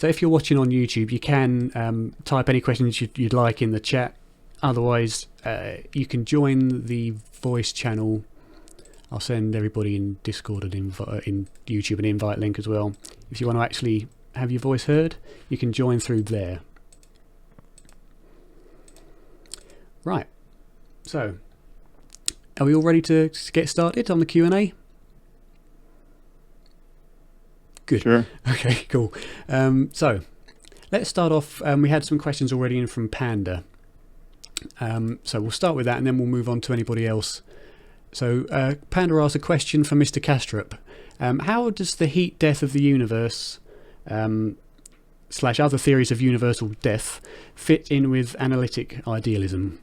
So if you're watching on YouTube, you can type any questions you'd like in the chat. Otherwise, you can join the voice channel. I'll send everybody in Discord and in YouTube an invite link as well. If you want to actually have your voice heard, you can join through there. Right. So, are we all ready to get started on the Q&A? Good. Sure. Okay, cool. So, let's start off. We had some questions already in from Panda. So we'll start with that and then we'll move on to anybody else. So Panda asked a question for Mr. Kastrup. How does the heat death of the universe / other theories of universal death fit in with analytic idealism?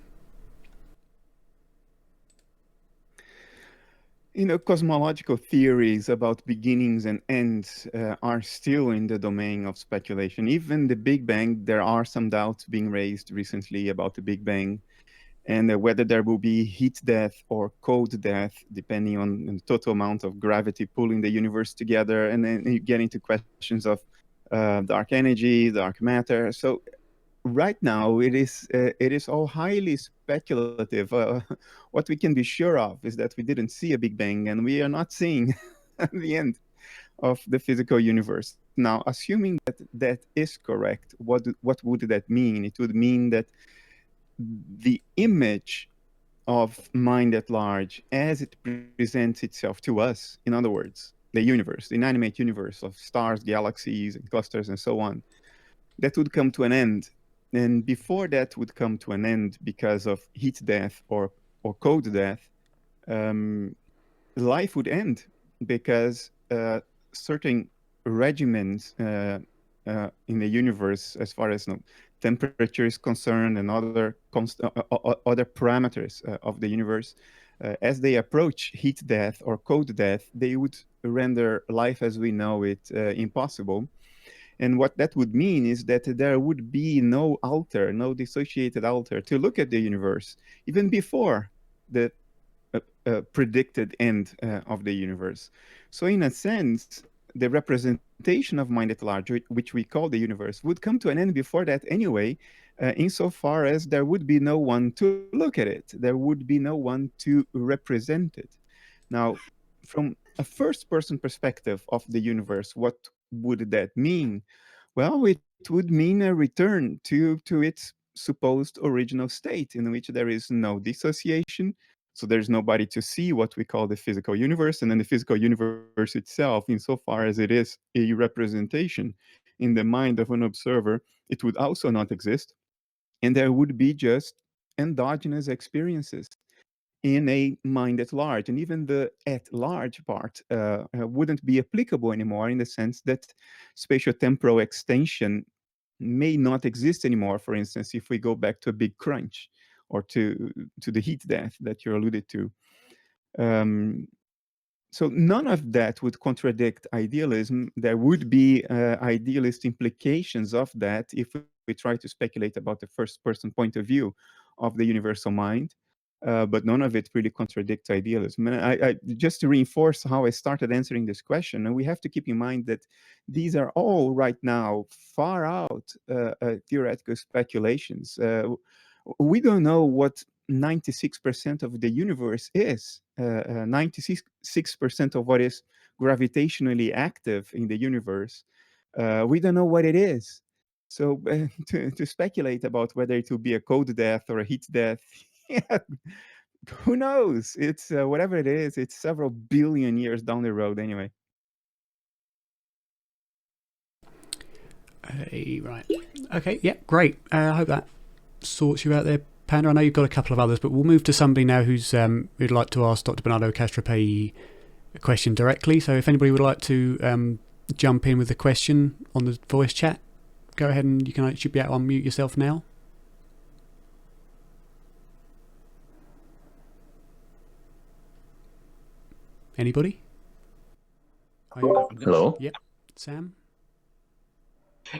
Cosmological theories about beginnings and ends are still in the domain of speculation. Even the Big Bang, there are some doubts being raised recently about the Big Bang and whether there will be heat death or cold death, depending on the total amount of gravity pulling the universe together. And then you get into questions of dark energy, dark matter. So right now, it is all highly speculative. What we can be sure of is that we didn't see a Big Bang, and we are not seeing the end of the physical universe. Now, assuming that that is correct, what would that mean? It would mean that the image of mind at large, as it presents itself to us, in other words, the universe, the inanimate universe of stars, galaxies, and clusters, and so on, that would come to an end. And before that would come to an end because of heat death or cold death, life would end because certain regimens in the universe, as far as temperature is concerned and other parameters of the universe, as they approach heat death or cold death, they would render life as we know it impossible. And what that would mean is that there would be no altar, no dissociated altar to look at the universe, even before the predicted end of the universe. So in a sense, the representation of mind at large, which we call the universe, would come to an end before that anyway, insofar as there would be no one to look at it. There would be no one to represent it. Now, from a first-person perspective of the universe, what would that mean? Well, it would mean a return to its supposed original state in which there is no dissociation. So there's nobody to see what we call the physical universe. And then the physical universe itself, insofar as it is a representation in the mind of an observer, it would also not exist. And there would be just endogenous experiences in a mind at large. And even the at large part wouldn't be applicable anymore, in the sense that spatiotemporal extension may not exist anymore. For instance, if we go back to a big crunch or to the heat death that you alluded to. So none of that would contradict idealism. There would be idealist implications of that if we try to speculate about the first-person point of view of the universal mind. But none of it really contradicts idealism. And I just to reinforce how I started answering this question, and we have to keep in mind that these are all right now far out theoretical speculations. We don't know what 96% of the universe is. 96% of what is gravitationally active in the universe. We don't know what it is. So to speculate about whether it will be a cold death or a heat death, yeah, who knows? It's whatever it is, it's several billion years down the road anyway. Right. Okay, yeah, great. I hope that sorts you out there, Panda. I know you've got a couple of others, but we'll move to somebody now who'd like to ask Dr. Bernardo Kastrup a question directly. So if anybody would like to jump in with a question on the voice chat, go ahead and you should be able to unmute yourself now. Anybody? Hello? Yep. Sam?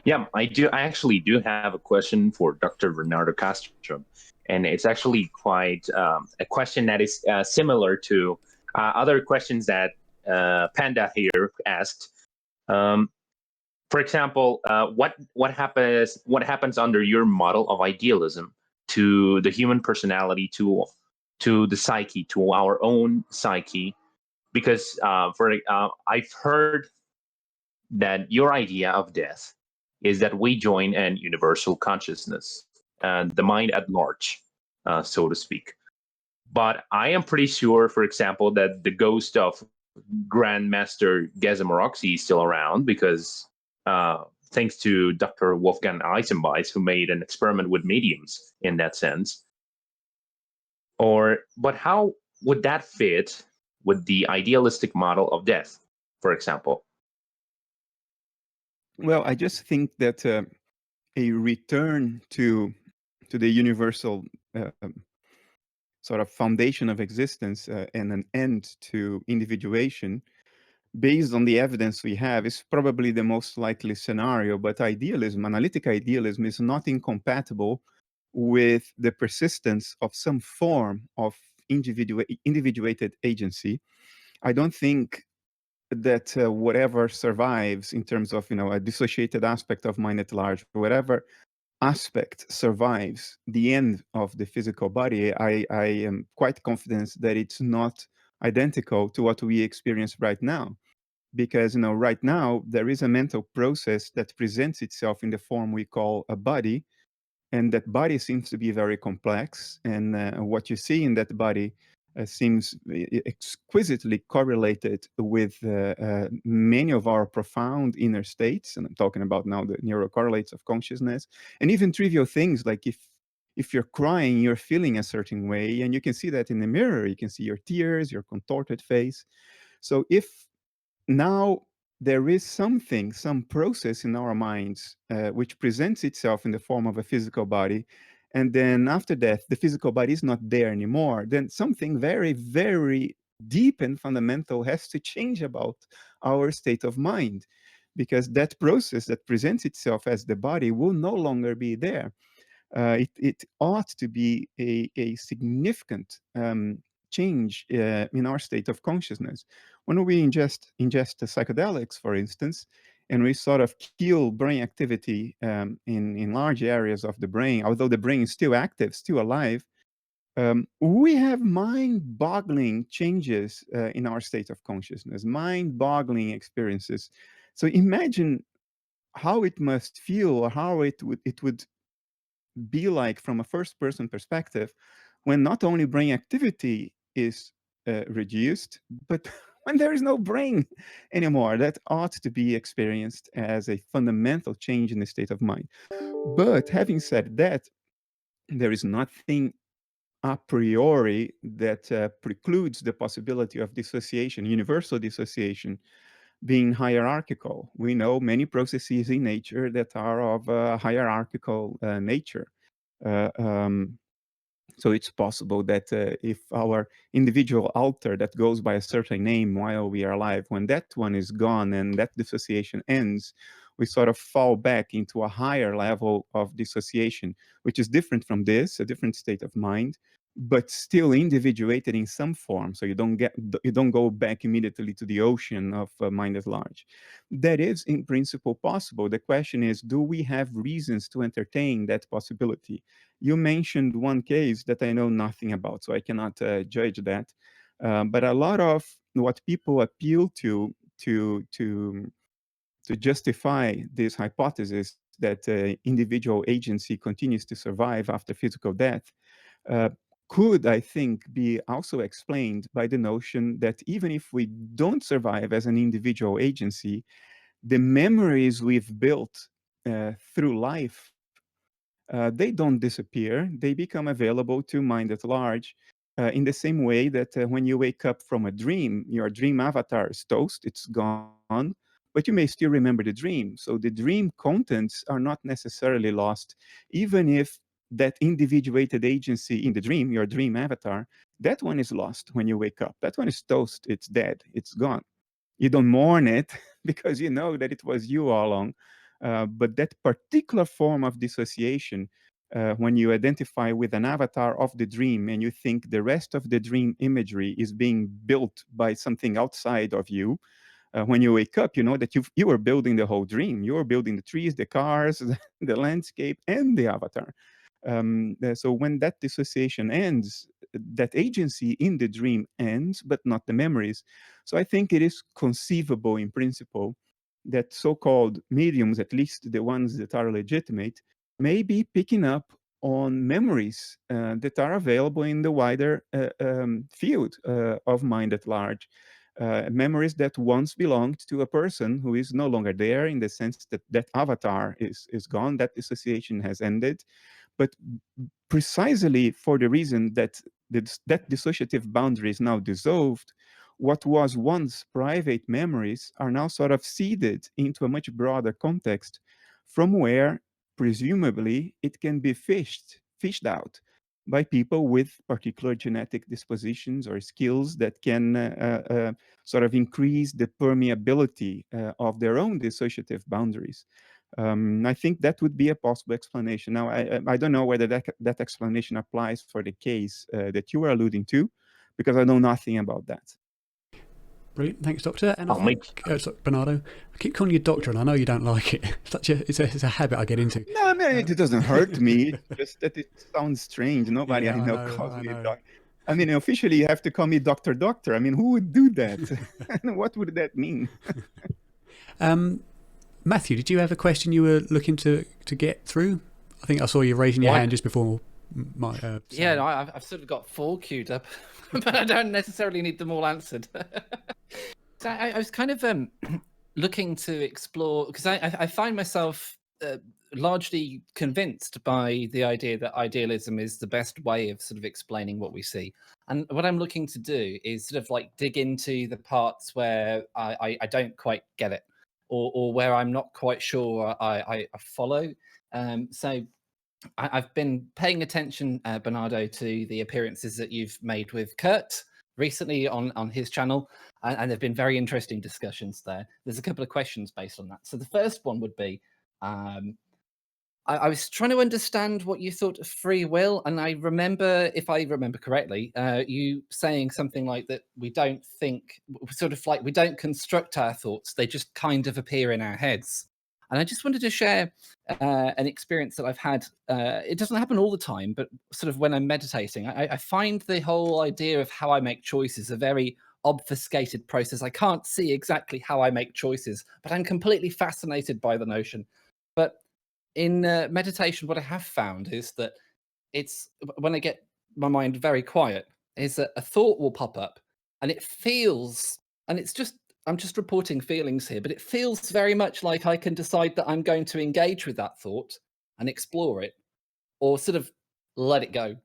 Yeah, I do. I actually do have a question for Dr. Bernardo Kastrup, and it's actually quite a question that is similar to other questions that Panda here asked. For example, what happens under your model of idealism to the human personality, to the psyche, to our own psyche? Because I've heard that your idea of death is that we join an universal consciousness, the mind at large, so to speak. But I am pretty sure, for example, that the ghost of Grandmaster Gazimoroxy is still around because thanks to Dr. Wolfgang Eisenbeis, who made an experiment with mediums in that sense. But how would that fit with the idealistic model of death, for example? Well, I just think that a return to the universal sort of foundation of existence and an end to individuation, based on the evidence we have, is probably the most likely scenario. But idealism, analytic idealism, is not incompatible with the persistence of some form of individuated agency. I don't think that whatever survives in terms of a dissociated aspect of mind at large, whatever aspect survives the end of the physical body, I am quite confident that it's not identical to what we experience right now. Because right now there is a mental process that presents itself in the form we call a body, and that body seems to be very complex. And what you see in that body seems exquisitely correlated with many of our profound inner states. And I'm talking about now the neurocorrelates of consciousness, and even trivial things like if you're crying, you're feeling a certain way, and you can see that in the mirror. You can see your tears, your contorted face. So if now there is something, some process in our minds which presents itself in the form of a physical body, and then after death, the physical body is not there anymore, then something very, very deep and fundamental has to change about our state of mind, because that process that presents itself as the body will no longer be there. It ought to be a significant change in our state of consciousness. When we ingest the psychedelics, for instance, and we sort of kill brain activity in large areas of the brain, although the brain is still active, still alive, we have mind-boggling changes in our state of consciousness, mind-boggling experiences. So imagine how it must feel, or how it would be like from a first person perspective when not only brain activity is reduced, but when there is no brain anymore. That ought to be experienced as a fundamental change in the state of mind. But having said that, there is nothing a priori that precludes the possibility of dissociation, universal dissociation, being hierarchical. We know many processes in nature that are of a hierarchical nature. Uh, um, so it's possible that if our individual alter that goes by a certain name while we are alive, when that one is gone and that dissociation ends, we sort of fall back into a higher level of dissociation, which is different from this, a different state of mind, but still individuated in some form. So you don't go back immediately to the ocean of mind at large. That is in principle possible. The question is, do we have reasons to entertain that possibility? You mentioned one case that I know nothing about, so I cannot judge that. But a lot of what people appeal to justify this hypothesis that individual agency continues to survive after physical death uh, could, I think, be also explained by the notion that even if we don't survive as an individual agency, the memories we've built through life, they don't disappear. They become available to mind at large in the same way that when you wake up from a dream, your dream avatar is toast, it's gone, but you may still remember the dream. So the dream contents are not necessarily lost, even if that individuated agency in the dream, your dream avatar, that one is lost when you wake up. That one is toast, it's dead, it's gone. You don't mourn it because you know that it was you all along. But that particular form of dissociation, when you identify with an avatar of the dream and you think the rest of the dream imagery is being built by something outside of you, When you wake up, you know that you are building the whole dream. You are building the trees, the cars, the landscape, and the avatar. So when that dissociation ends, that agency in the dream ends, but not the memories. So I think it is conceivable in principle that so-called mediums, at least the ones that are legitimate, may be picking up on memories that are available in the wider field of mind at large. Memories that once belonged to a person who is no longer there, in the sense that that avatar is gone, that dissociation has ended. But precisely for the reason that that dissociative boundary is now dissolved, what was once private memories are now sort of seeded into a much broader context, from where presumably it can be fished out by people with particular genetic dispositions or skills that can sort of increase the permeability of their own dissociative boundaries. I think that would be a possible explanation. Now, I don't know whether that explanation applies for the case that you were alluding to, because I know nothing about that. Brilliant, thanks, Doctor. And I'll make sorry, Bernardo, I keep calling you Doctor, and I know you don't like it. It's a habit I get into. No, I mean, it doesn't hurt me. It's just that it sounds strange. Nobody Yeah, I I know know, calls I me know. Doctor. I mean, officially, you have to call me Doctor. I mean, who would do that? What would that mean? Matthew, did you have a question you were looking to get through? I think I saw you raising your hand just before my. Yeah, no, I've sort of got 4 queued up, but I don't necessarily need them all answered. So I was kind of looking to explore, because I find myself largely convinced by the idea that idealism is the best way of sort of explaining what we see. And what I'm looking to do is sort of like dig into the parts where I don't quite get it, or where I'm not quite sure I follow. So I've been paying attention, Bernardo, to the appearances that you've made with Kurt recently on his channel, and there have been very interesting discussions there. There's a couple of questions based on that. So the first one would be, I was trying to understand what you thought of free will, and I remember, if I remember correctly, you saying something like that we don't think, sort of like we don't construct our thoughts, they just kind of appear in our heads. And I just wanted to share an experience that I've had. It doesn't happen all the time, but sort of when I'm meditating, I find the whole idea of how I make choices a very obfuscated process. I can't see exactly how I make choices, but I'm completely fascinated by the notion. But in meditation, what I have found is that it's when I get my mind very quiet, is that a thought will pop up, and it feels, and it's just, I'm just reporting feelings here, but it feels very much like I can decide that I'm going to engage with that thought and explore it, or sort of let it go.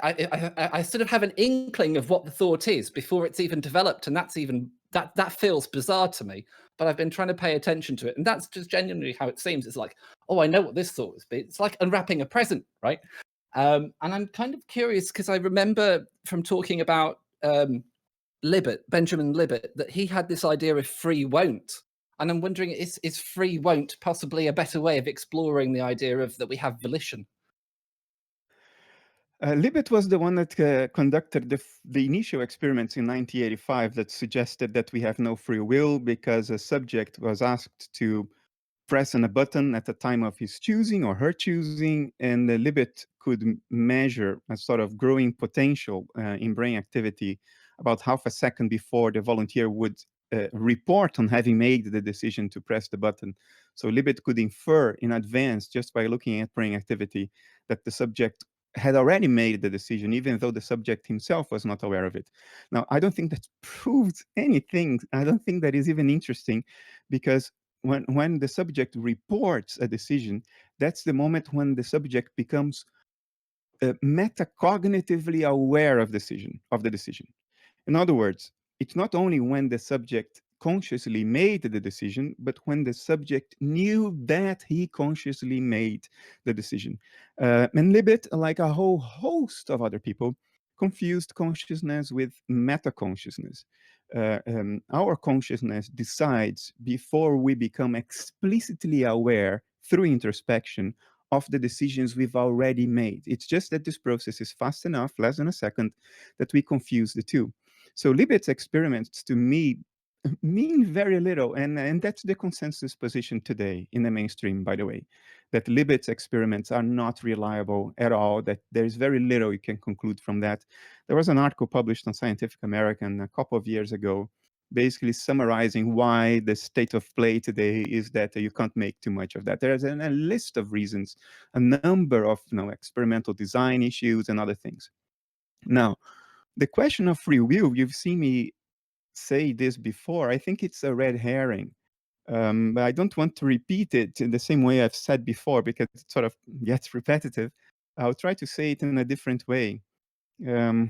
I sort of have an inkling of what the thought is before it's even developed, and that's even that feels bizarre to me. But I've been trying to pay attention to it, and that's just genuinely how it seems. It's like, oh, I know what this thought is. It's like unwrapping a present, right? And I'm kind of curious because I remember from talking about Libet, Benjamin Libet, that he had this idea of free won't. And I'm wondering, is free won't possibly a better way of exploring the idea of that we have volition? Libet was the one that conducted the initial experiments in 1985 that suggested that we have no free will because a subject was asked to press on a button at the time of his choosing or her choosing, and Libet could measure a sort of growing potential in brain activity about half a second before the volunteer would report on having made the decision to press the button. So Libet could infer in advance, just by looking at brain activity, that the subject had already made the decision, even though the subject himself was not aware of it. Now, I don't think that proves anything. I don't think that is even interesting, because when the subject reports a decision, that's the moment when the subject becomes metacognitively aware of the decision. In other words, it's not only when the subject consciously made the decision, but when the subject knew that he consciously made the decision. And Libet, like a whole host of other people, confused consciousness with meta-consciousness. Our consciousness decides before we become explicitly aware through introspection of the decisions we've already made. It's just that this process is fast enough, less than a second, that we confuse the two. So Libet's experiments, to me, mean very little. And that's the consensus position today in the mainstream, by the way, that Libet's experiments are not reliable at all, that there's very little you can conclude from that. There was an article published on Scientific American a couple of years ago, basically summarizing why the state of play today is that you can't make too much of that. There's a list of reasons, a number of experimental design issues and other things. Now, the question of free will, you've seen me say this before. I think it's a red herring. But I don't want to repeat it in the same way I've said before because it sort of gets repetitive. I'll try to say it in a different way. How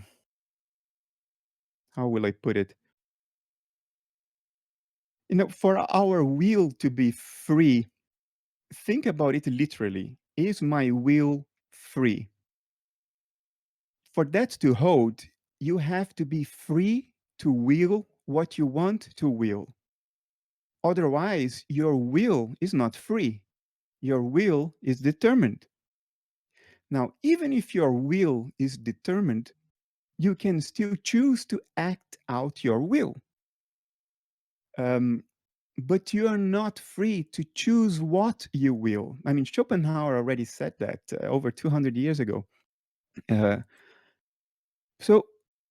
will I put it? For our will to be free, think about it literally. Is my will free? For that to hold, you have to be free to will what you want to will. Otherwise, your will is not free. Your will is determined. Now, even if your will is determined, you can still choose to act out your will. But you are not free to choose what you will. I mean, Schopenhauer already said that over 200 years ago. So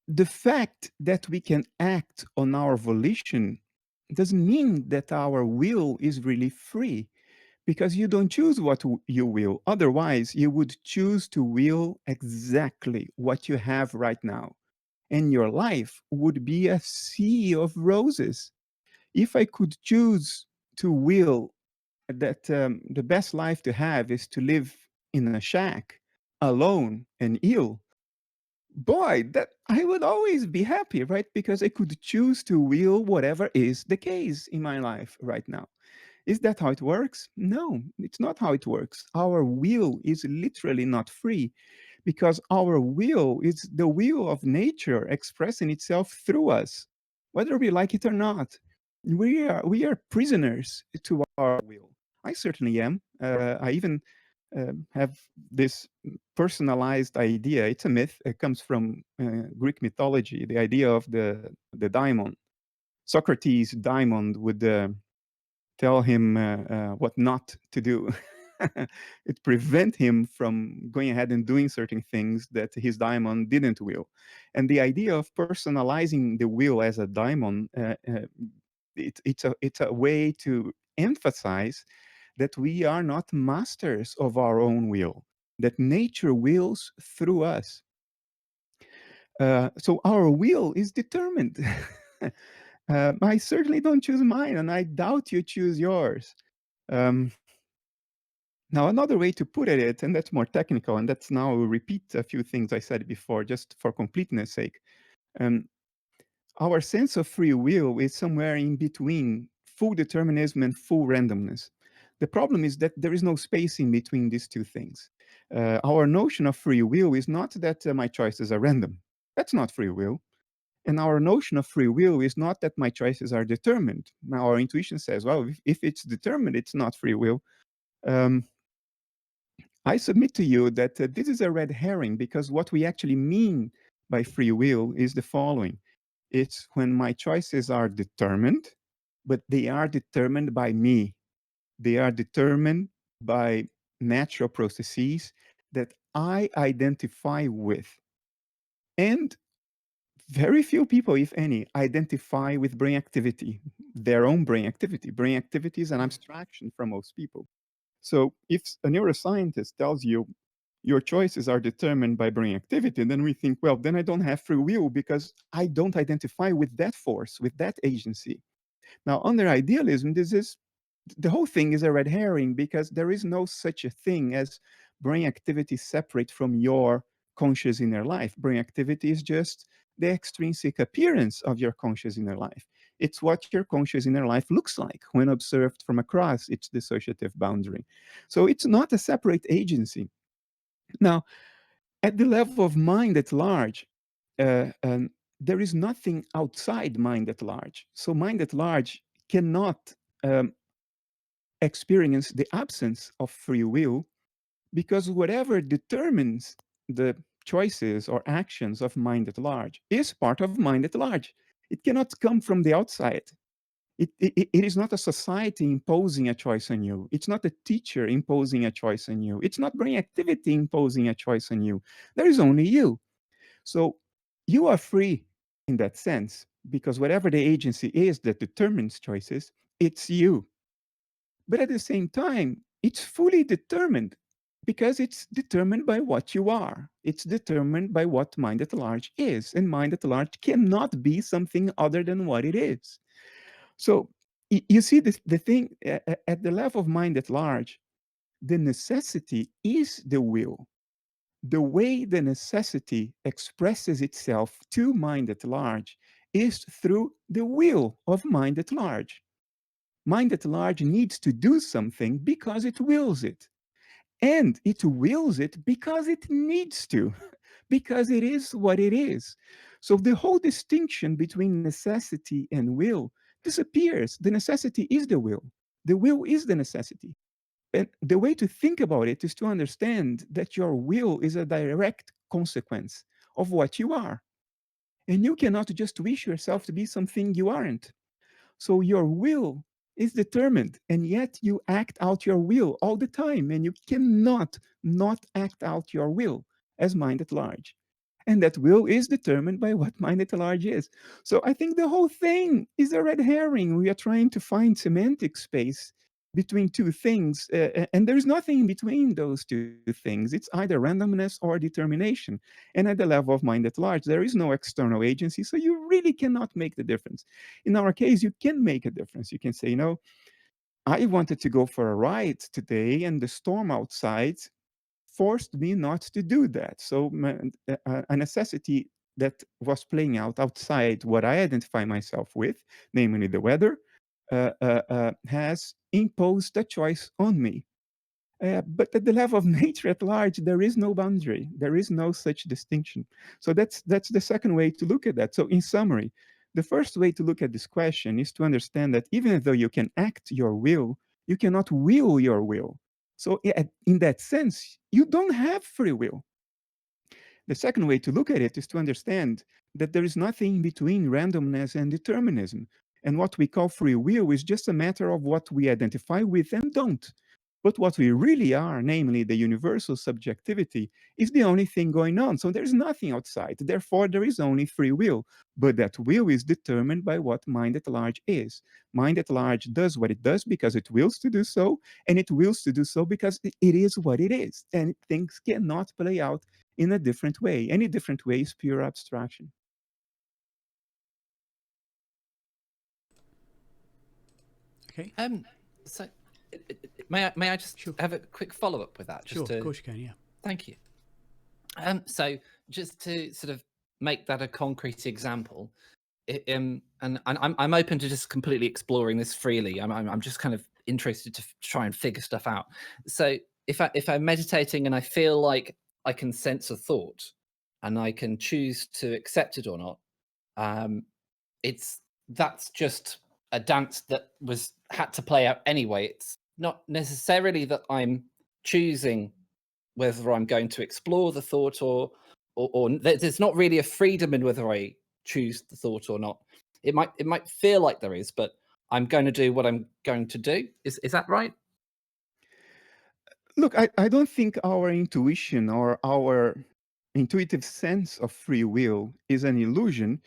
the fact that we can act on our volition doesn't mean that our will is really free, because you don't choose what you will. Otherwise, you would choose to will exactly what you have right now. And your life would be a sea of roses. If I could choose to will that the best life to have is to live in a shack, alone and ill, boy, that I would always be happy, right? Because I could choose to will whatever is the case in my life right now. Is that how it works? No, it's not how it works. Our will is literally not free, because our will is the will of nature expressing itself through us, whether we like it or not. We are prisoners to our will. I certainly am. I even have this personalized idea. It's a myth. It comes from Greek mythology. The idea of the daimon. Socrates' daimon would tell him what not to do. It prevent him from going ahead and doing certain things that his daimon didn't will. And the idea of personalizing the will as a daimon, it's a way to emphasize that we are not masters of our own will, that nature wills through us. So our will is determined. I certainly don't choose mine, and I doubt you choose yours. Now, another way to put it, and that's more technical, and that's now I'll repeat a few things I said before, just for completeness sake. Our sense of free will is somewhere in between full determinism and full randomness. The problem is that there is no space in between these two things. Our notion of free will is not that my choices are random. That's not free will. And our notion of free will is not that my choices are determined. Now, our intuition says, well, if it's determined, it's not free will. I submit to you that this is a red herring, because what we actually mean by free will is the following. It's when my choices are determined, but they are determined by me. They are determined by natural processes that I identify with. And very few people, if any, identify with brain activity, their own brain activity. Brain activity is an abstraction for most people. So if a neuroscientist tells you your choices are determined by brain activity, then we think, well, then I don't have free will because I don't identify with that force, with that agency. Now, under idealism, the whole thing is a red herring, because there is no such a thing as brain activity separate from your conscious inner life. Brain activity is just the extrinsic appearance of your conscious inner life. It's what your conscious inner life looks like when observed from across its dissociative boundary. So it's not a separate agency. Now, at the level of mind at large, there is nothing outside mind at large. So mind at large cannot experience the absence of free will, because whatever determines the choices or actions of mind at large is part of mind at large. It cannot come from the outside. It is not a society imposing a choice on you. It's not a teacher imposing a choice on you. It's not brain activity imposing a choice on you. There is only you. So you are free in that sense, because whatever the agency is that determines choices, it's you. But at the same time, it's fully determined, because it's determined by what you are. It's determined by what mind at large is. And mind at large cannot be something other than what it is. So you see, the thing at the level of mind at large, the necessity is the will. The way the necessity expresses itself to mind at large is through the will of mind at large. Mind at large needs to do something because it wills it. And it wills it because it needs to, because it is what it is. So the whole distinction between necessity and will disappears. The necessity is the will is the necessity. And the way to think about it is to understand that your will is a direct consequence of what you are. And you cannot just wish yourself to be something you aren't. So your will is determined, and yet you act out your will all the time, and you cannot not act out your will as mind at large. And that will is determined by what mind at large is. So I think the whole thing is a red herring. We are trying to find semantic space between two things, and there's nothing in between those two things. It's either randomness or determination. And at the level of mind at large, there is no external agency, so you really cannot make the difference. In our case, you can make a difference. You can say, I wanted to go for a ride today, and the storm outside forced me not to do that. So a necessity that was playing out outside what I identify myself with, namely the weather, has imposed a choice on me. But at the level of nature at large, there is no boundary. There is no such distinction. So that's the second way to look at that. So in summary, the first way to look at this question is to understand that even though you can act your will, you cannot will your will. So in that sense, you don't have free will. The second way to look at it is to understand that there is nothing between randomness and determinism. And what we call free will is just a matter of what we identify with and don't. But what we really are, namely the universal subjectivity, is the only thing going on. So there's nothing outside. Therefore, there is only free will. But that will is determined by what mind at large is. Mind at large does what it does because it wills to do so, and it wills to do so because it is what it is. And things cannot play out in a different way. Any different way is pure abstraction. Okay. So may I just have a quick follow up with that? Sure, of course you can. Yeah. Thank you. So just to sort of make that a concrete example, and I'm open to just completely exploring this freely. I'm just kind of interested to try and figure stuff out. So if I'm meditating and I feel like I can sense a thought and I can choose to accept it or not, that's just a dance that had to play out anyway. It's not necessarily that I'm choosing whether I'm going to explore the thought or there's not really a freedom in whether I choose the thought or not. It might feel like there is, but I'm going to do what I'm going to do. Is that right? Look, I don't think our intuition or our intuitive sense of free will is an illusion,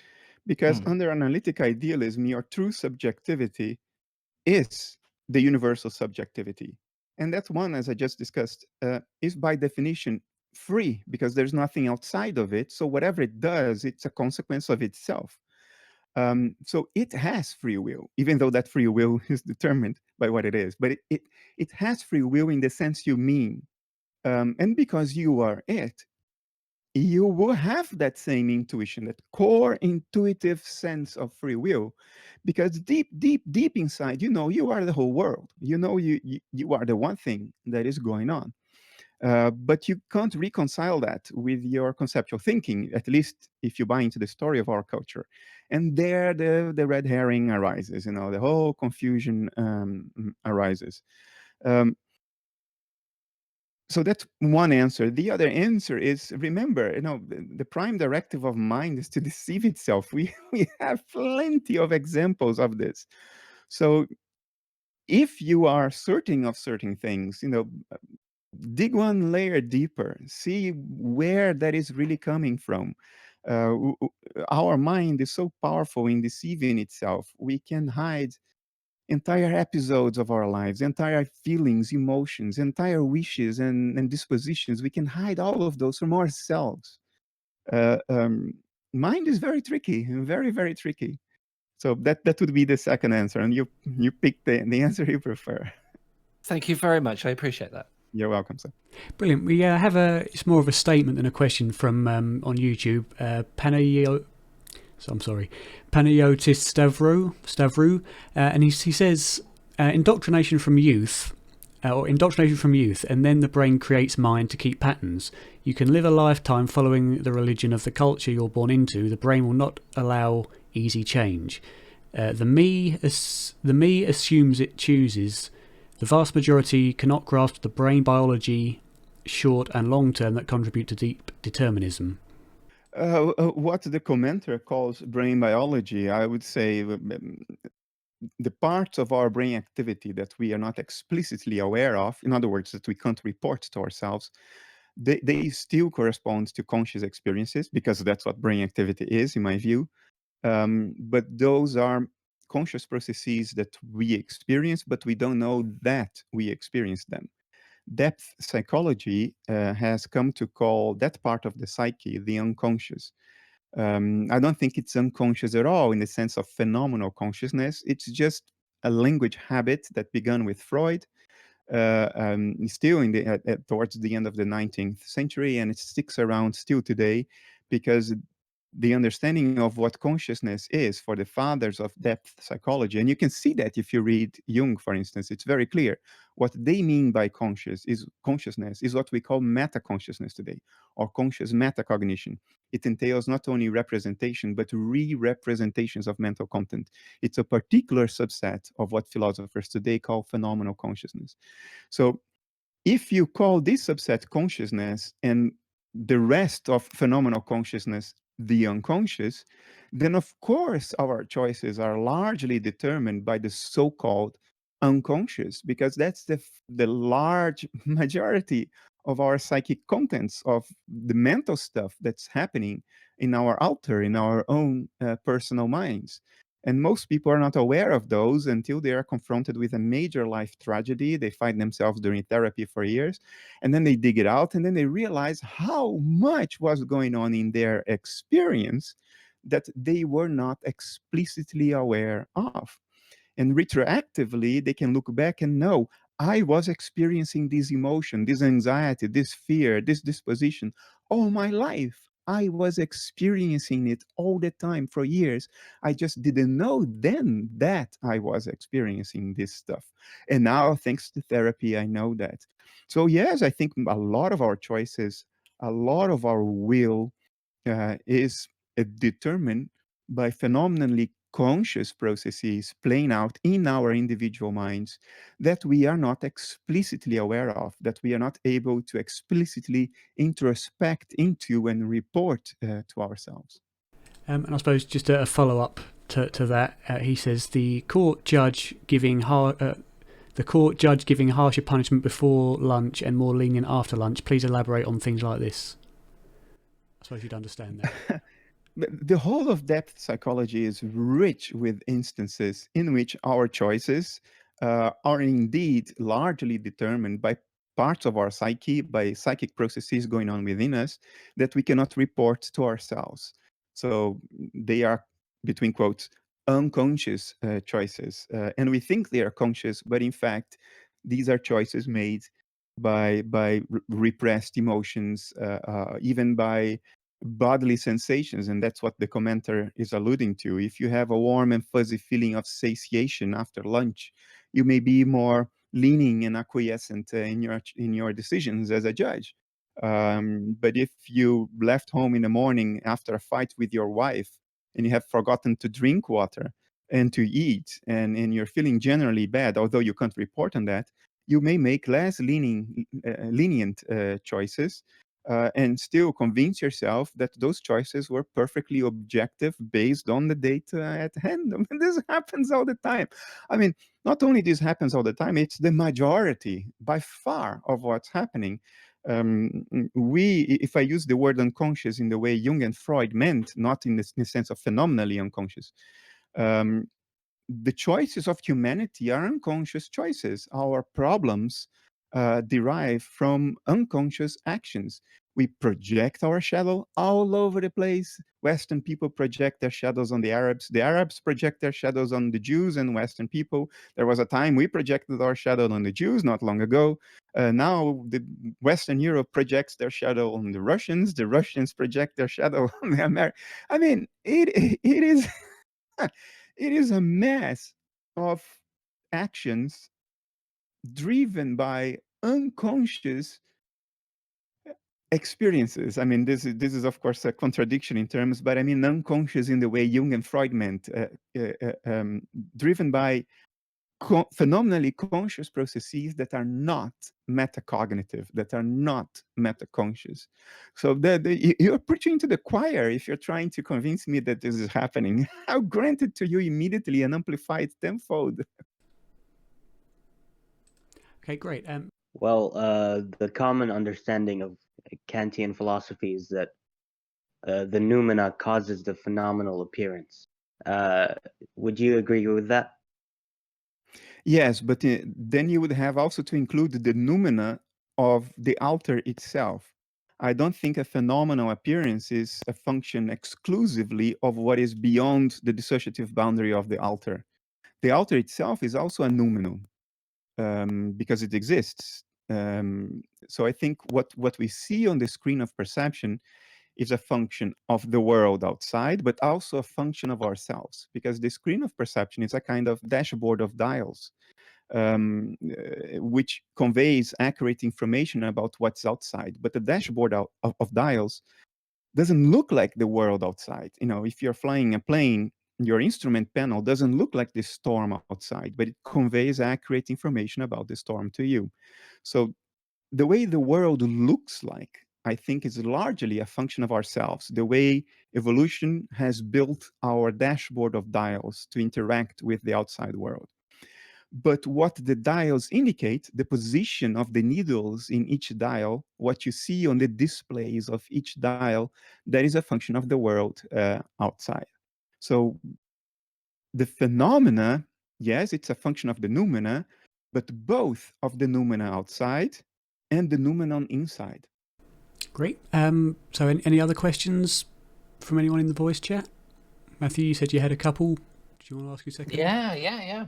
because under analytic idealism, your true subjectivity is the universal subjectivity. And that one, as I just discussed, is by definition free, because there's nothing outside of it. So whatever it does, it's a consequence of itself. So it has free will, even though that free will is determined by what it is. But it has free will in the sense you mean. And because you are it, you will have that same intuition, that core intuitive sense of free will, because deep inside, you are the whole world. You are the one thing that is going on. But you can't reconcile that with your conceptual thinking, at least if you buy into the story of our culture. And there the red herring arises, the whole confusion arises. So that's one answer. The other answer is, remember, the prime directive of mind is to deceive itself. We have plenty of examples of this. So if you are certain of certain things, dig one layer deeper, see where that is really coming from. Our mind is so powerful in deceiving itself. We can hide entire episodes of our lives, entire feelings, emotions, entire wishes and dispositions. We can hide all of those from ourselves. Uh, um, Mind is very tricky, very, very tricky. So that would be the second answer, and you pick the answer you prefer. Thank you very much. I appreciate that. You're welcome, sir. Brilliant. We have it's more of a statement than a question from on YouTube. Panayotis Stavru, and he says indoctrination from youth, and then the brain creates mind to keep patterns. You can live a lifetime following the religion of the culture you're born into. The brain will not allow easy change. The me assumes it chooses. The vast majority cannot grasp the brain biology, short and long term, that contribute to deep determinism. What the commenter calls brain biology, I would say the parts of our brain activity that we are not explicitly aware of, in other words, that we can't report to ourselves, they still correspond to conscious experiences, because that's what brain activity is, in my view. But those are conscious processes that we experience, but we don't know that we experience them. Depth psychology has come to call that part of the psyche the unconscious. I don't think it's unconscious at all in the sense of phenomenal consciousness. It's just a language habit that began with Freud, still towards the end of the 19th century, and it sticks around still today, because the understanding of what consciousness is for the fathers of depth psychology, and you can see that if you read Jung, for instance, it's very clear. What they mean by consciousness is what we call meta-consciousness today, or conscious metacognition. It entails not only representation, but re-representations of mental content. It's a particular subset of what philosophers today call phenomenal consciousness. So if you call this subset consciousness and the rest of phenomenal consciousness the unconscious, then of course our choices are largely determined by the so-called unconscious, because that's the large majority of our psychic contents, of the mental stuff that's happening in our outer, in our own personal minds. And most people are not aware of those until they are confronted with a major life tragedy. They find themselves doing therapy for years, and then they dig it out, and then they realize how much was going on in their experience that they were not explicitly aware of. And retroactively, they can look back and know, I was experiencing this emotion, this anxiety, this fear, this disposition all my life. I was experiencing it all the time for years. I just didn't know then that I was experiencing this stuff. And now, thanks to therapy, I know that. So, yes, I think a lot of our choices, a lot of our will is determined by phenomenally conscious processes playing out in our individual minds that we are not explicitly aware of, that we are not able to explicitly introspect into and report to ourselves. And I suppose just a follow-up to that, he says the court judge giving harsher punishment before lunch and more lenient after lunch. Please elaborate on things like this. I suppose you'd understand that. The whole of depth psychology is rich with instances in which our choices are indeed largely determined by parts of our psyche, by psychic processes going on within us that we cannot report to ourselves. So they are, between quotes, unconscious choices. And we think they are conscious, but in fact, these are choices made by repressed emotions, even by bodily sensations, and that's what the commenter is alluding to. If you have a warm and fuzzy feeling of satiation after lunch, you may be more leaning and acquiescent in your decisions as a judge. But if you left home in the morning after a fight with your wife and you have forgotten to drink water and to eat, and you're feeling generally bad, although you can't report on that, you may make less lenient choices and still convince yourself that those choices were perfectly objective based on the data at hand. I mean, this happens all the time. I mean, not only this happens all the time, it's the majority by far of what's happening. If I use the word unconscious in the way Jung and Freud meant, not in the sense of phenomenally unconscious, the choices of humanity are unconscious choices. Our problems derive from unconscious actions. We project our shadow all over the place. Western people project their shadows on the Arabs. The Arabs project their shadows on the Jews and Western people. There was a time we projected our shadow on the Jews not long ago. Now the Western Europe projects their shadow on the Russians. The Russians project their shadow on the Americans. I mean, it is it is a mess of actions driven by unconscious experiences. I mean, this is of course a contradiction in terms, but I mean unconscious in the way Jung and Freud meant, driven by phenomenally conscious processes that are not metacognitive, that are not metaconscious. So you're preaching to the choir if you're trying to convince me that this is happening. I'll grant it to you immediately and amplify it tenfold. Okay, great. Well, the common understanding of Kantian philosophy is that the noumena causes the phenomenal appearance. Would you agree with that? Yes, but then you would have also to include the noumena of the alter itself. I don't think a phenomenal appearance is a function exclusively of what is beyond the dissociative boundary of the alter. The alter itself is also a noumenon because it exists. So I think what we see on the screen of perception is a function of the world outside, but also a function of ourselves, because the screen of perception is a kind of dashboard of dials, which conveys accurate information about what's outside. But the dashboard of dials doesn't look like the world outside. You know, if you're flying a plane, your instrument panel doesn't look like the storm outside, but it conveys accurate information about the storm to you. So the way the world looks like, I think, is largely a function of ourselves, the way evolution has built our dashboard of dials to interact with the outside world. But what the dials indicate, the position of the needles in each dial, what you see on the displays of each dial, that is a function of the world outside. So the phenomena, yes, it's a function of the noumena, but both of the noumena outside and the noumenon inside. Great. So any other questions from anyone in the voice chat? Matthew, you said you had a couple. Do you want to ask your second? Yeah.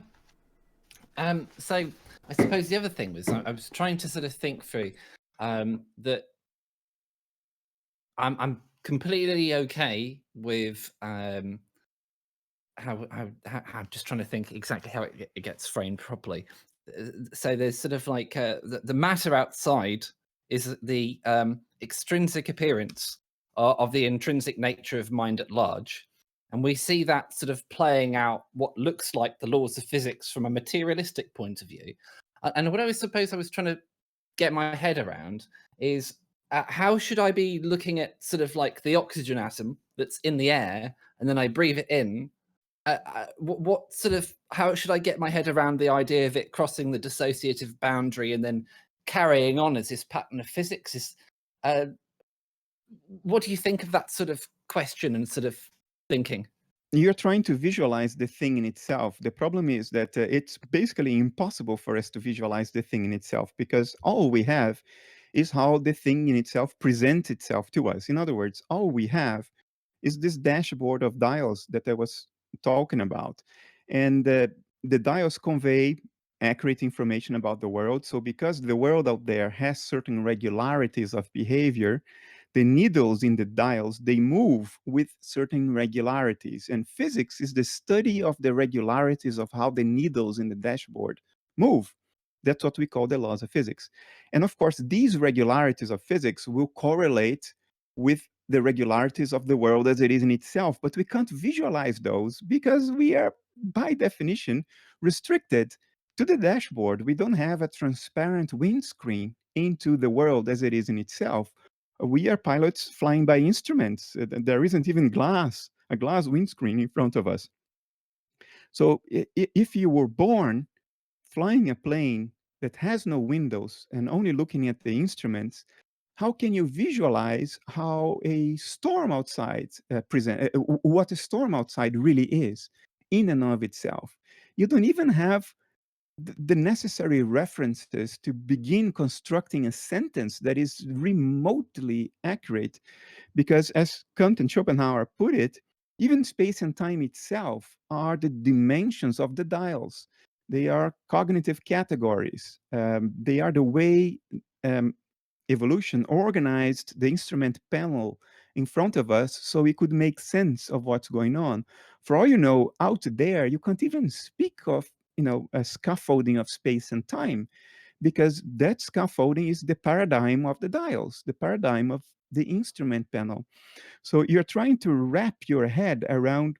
So I suppose the other thing was I was trying to sort of think through that I'm completely okay with how I'm just trying to think exactly how it gets framed properly. So there's sort of like the matter outside is the extrinsic appearance of the intrinsic nature of mind at large. And we see that sort of playing out what looks like the laws of physics from a materialistic point of view. And what I suppose I was trying to get my head around is how should I be looking at sort of like the oxygen atom that's in the air and then I breathe it in? What sort of, how should I get my head around the idea of it crossing the dissociative boundary and then carrying on as this pattern of physics? What do you think of that sort of question and sort of thinking? You're trying to visualize the thing in itself. The problem is that it's basically impossible for us to visualize the thing in itself, because all we have is how the thing in itself presents itself to us. In other words, all we have is this dashboard of dials that I was talking about. And the dials convey accurate information about the world. So because the world out there has certain regularities of behavior, the needles in the dials, they move with certain regularities. And physics is the study of the regularities of how the needles in the dashboard move. That's what we call the laws of physics. And of course, these regularities of physics will correlate with the regularities of the world as it is in itself. But we can't visualize those because we are, by definition, restricted to the dashboard. We don't have a transparent windscreen into the world as it is in itself. We are pilots flying by instruments. There isn't even a glass windscreen in front of us. So if you were born flying a plane that has no windows and only looking at the instruments, how can you visualize how a storm outside what a storm outside really is in and of itself? You don't even have the necessary references to begin constructing a sentence that is remotely accurate, because as Kant and Schopenhauer put it, even space and time itself are the dimensions of the dials. They are cognitive categories. They are the way um, evolution organized the instrument panel in front of us so we could make sense of what's going on. For all you know, out there, you can't even speak of a scaffolding of space and time, because that scaffolding is the paradigm of the dials, the paradigm of the instrument panel. So you're trying to wrap your head around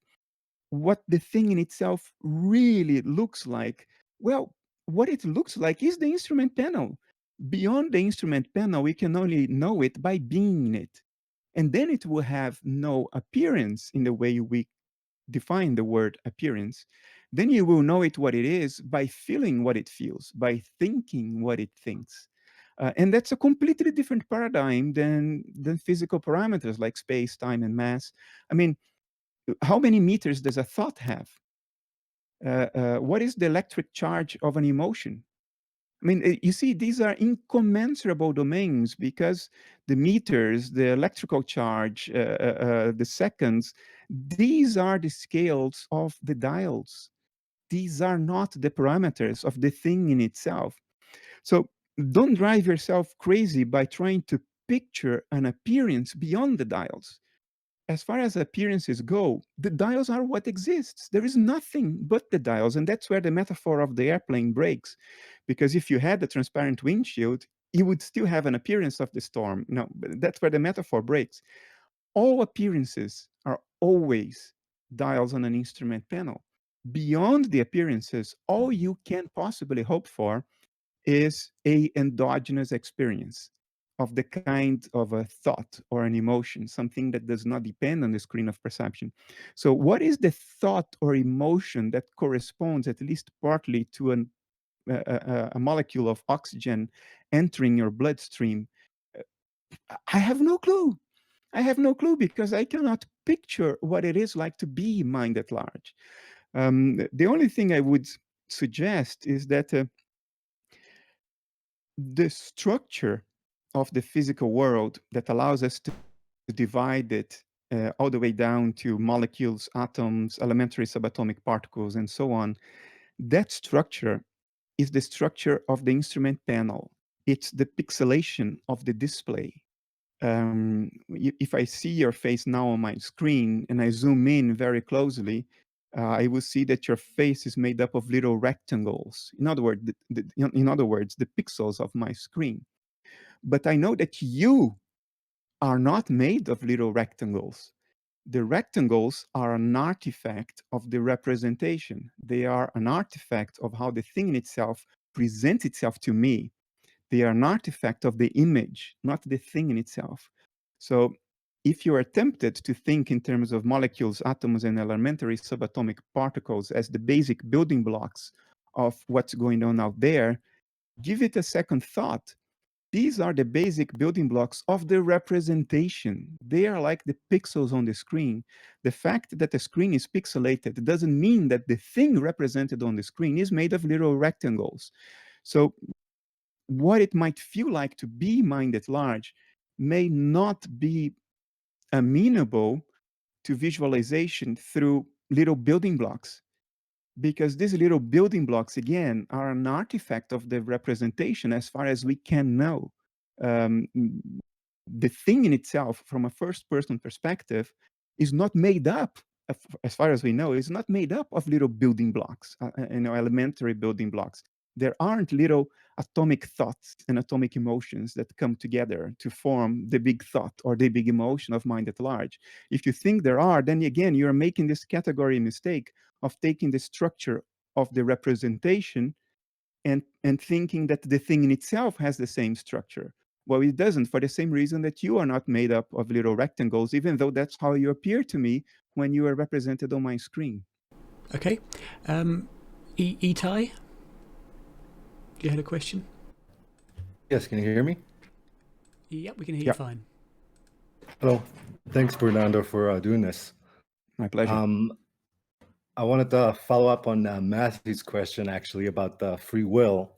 what the thing in itself really looks like. Well, what it looks like is the instrument panel. Beyond the instrument panel, we can only know it by being in it. And then it will have no appearance in the way we define the word appearance. Then you will know it what it is by feeling what it feels, by thinking what it thinks. And that's a completely different paradigm than physical parameters like space, time, and mass. I mean, how many meters does a thought have? What is the electric charge of an emotion? I mean, you see, these are incommensurable domains, because the meters, the electrical charge, the seconds, these are the scales of the dials. These are not the parameters of the thing in itself. So don't drive yourself crazy by trying to picture an appearance beyond the dials. As far as appearances go, the dials are what exists. There is nothing but the dials. And that's where the metaphor of the airplane breaks. Because if you had a transparent windshield, you would still have an appearance of the storm. No, that's where the metaphor breaks. All appearances are always dials on an instrument panel. Beyond the appearances, all you can possibly hope for is a endogenous experience of the kind of a thought or an emotion, something that does not depend on the screen of perception. So what is the thought or emotion that corresponds at least partly to a molecule of oxygen entering your bloodstream? I have no clue. I have no clue, because I cannot picture what it is like to be mind at large. The only thing I would suggest is that the structure of the physical world that allows us to divide it all the way down to molecules, atoms, elementary subatomic particles, and so on, that structure is the structure of the instrument panel. It's the pixelation of the display. If I see your face now on my screen and I zoom in very closely, I will see that your face is made up of little rectangles. In other words, the pixels of my screen. But I know that you are not made of little rectangles. The rectangles are an artifact of the representation. They are an artifact of how the thing in itself presents itself to me. They are an artifact of the image, not the thing in itself. So if you are tempted to think in terms of molecules, atoms, and elementary subatomic particles as the basic building blocks of what's going on out there, give it a second thought. These are the basic building blocks of the representation. They are like the pixels on the screen. The fact that the screen is pixelated doesn't mean that the thing represented on the screen is made of little rectangles. So what it might feel like to be mind at large may not be amenable to visualization through little building blocks, because these little building blocks, again, are an artifact of the representation as far as we can know. Um, the thing in itself, from a first person perspective, is not made up, as far as we know, is not made up of little building blocks, elementary building blocks. There aren't little atomic thoughts and atomic emotions that come together to form the big thought or the big emotion of mind at large. If you think there are, then again, you're making this category mistake of taking the structure of the representation and thinking that the thing in itself has the same structure. Well, it doesn't, for the same reason that you are not made up of little rectangles, even though that's how you appear to me when you are represented on my screen. Okay. Itai, you had a question? Yes, can you hear me? Yep, we can hear you Yep. fine. Hello. Thanks, Bernardo, for doing this. My pleasure. I wanted to follow up on Matthew's question, actually, about the free will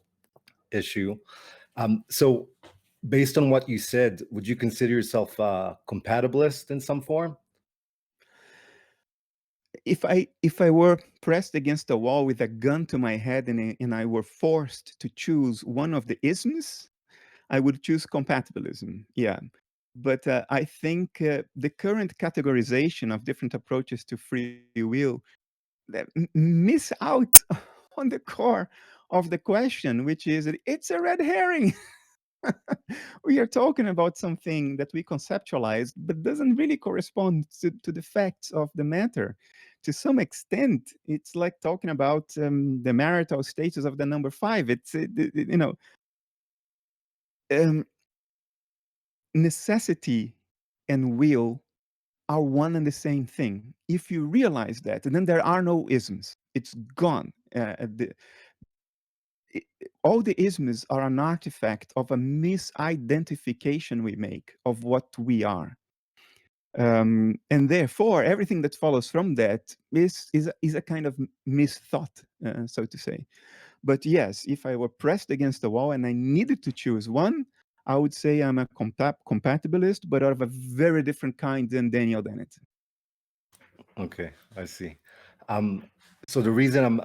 issue. So, based on what you said, would you consider yourself a compatibilist in some form? If I were pressed against a wall with a gun to my head and I were forced to choose one of the isms, I would choose compatibilism. Yeah. But I think the current categorization of different approaches to free will that miss out on the core of the question, which is it's a red herring. We are talking about something that we conceptualized, but doesn't really correspond to the facts of the matter. To some extent, it's like talking about the marital status of the number 5. It's, necessity and will are one and the same thing. If you realize that, then there are no isms. It's gone. All the isms are an artifact of a misidentification we make of what we are. And therefore, everything that follows from that is a kind of misthought, so to say. But yes, if I were pressed against the wall and I needed to choose one, I would say I'm a compatibilist, but of a very different kind than Daniel Dennett. Okay, I see. So the reason I'm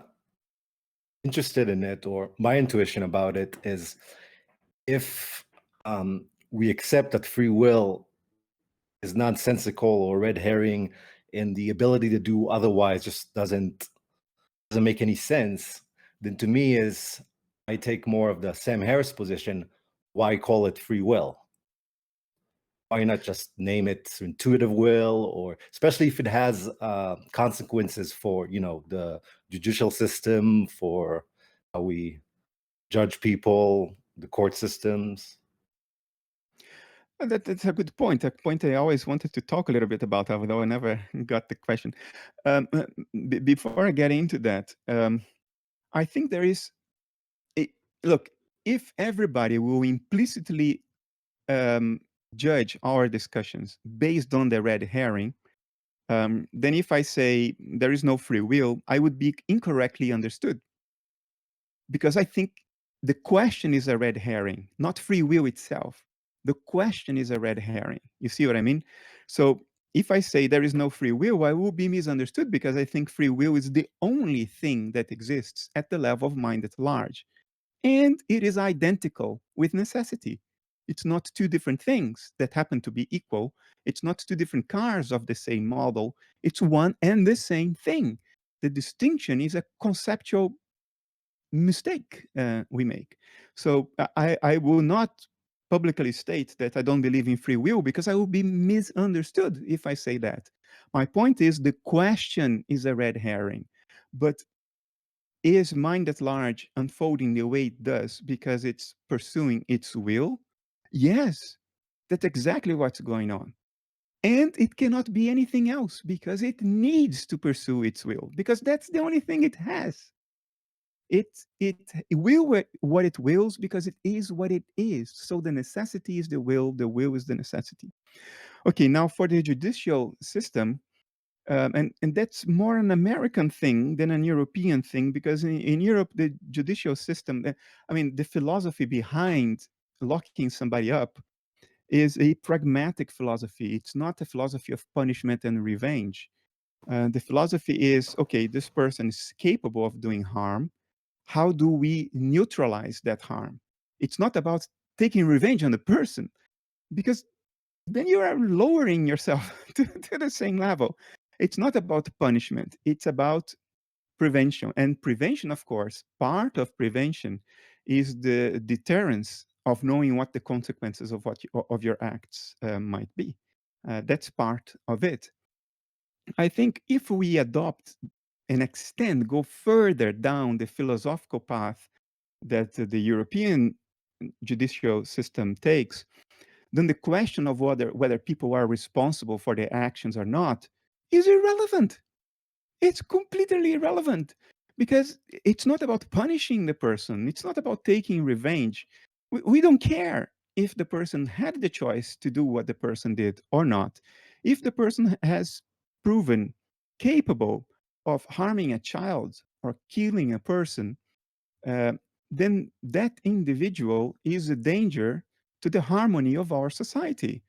interested in it, or my intuition about it, is if we accept that free will is nonsensical or red herring, and the ability to do otherwise just doesn't make any sense, then to me is I take more of the Sam Harris position. Why call it free will? Why not just name it intuitive will, or especially if it has consequences for the judicial system, for how we judge people, the court systems. That's a good point. A point I always wanted to talk a little bit about, although I never got the question. Before I get into that, I think there is. Look, if everybody will implicitly judge our discussions based on the red herring, then if I say there is no free will, I would be incorrectly understood. Because I think the question is a red herring, not free will itself. The question is a red herring. You see what I mean? So if I say there is no free will, I will be misunderstood because I think free will is the only thing that exists at the level of mind at large. And it is identical with necessity. It's not two different things that happen to be equal. It's not two different cars of the same model. It's one and the same thing. The distinction is a conceptual mistake we make. So I will not publicly state that I don't believe in free will because I will be misunderstood if I say that. My point is the question is a red herring, but is mind at large unfolding the way it does because it's pursuing its will? Yes, that's exactly what's going on. And it cannot be anything else because it needs to pursue its will because that's the only thing it has. It will what it wills because it is what it is. So the necessity is the will is the necessity. Okay, now for the judicial system, and that's more an American thing than an European thing because in Europe the judicial system, the philosophy behind locking somebody up is a pragmatic philosophy. It's not a philosophy of punishment and revenge. The philosophy is, okay, this person is capable of doing harm. How do we neutralize that harm? It's not about taking revenge on the person because then you are lowering yourself to the same level. It's not about punishment. It's about prevention. And prevention, of course, part of prevention is the deterrence of knowing what the consequences of of your acts might be. That's part of it. I think if we adopt and extend, go further down the philosophical path that the European judicial system takes, then the question of whether people are responsible for their actions or not is irrelevant. It's completely irrelevant, because it's not about punishing the person. It's not about taking revenge. We don't care if the person had the choice to do what the person did or not. If the person has proven capable of harming a child or killing a person, uh, then that individual is a danger to the harmony of our society.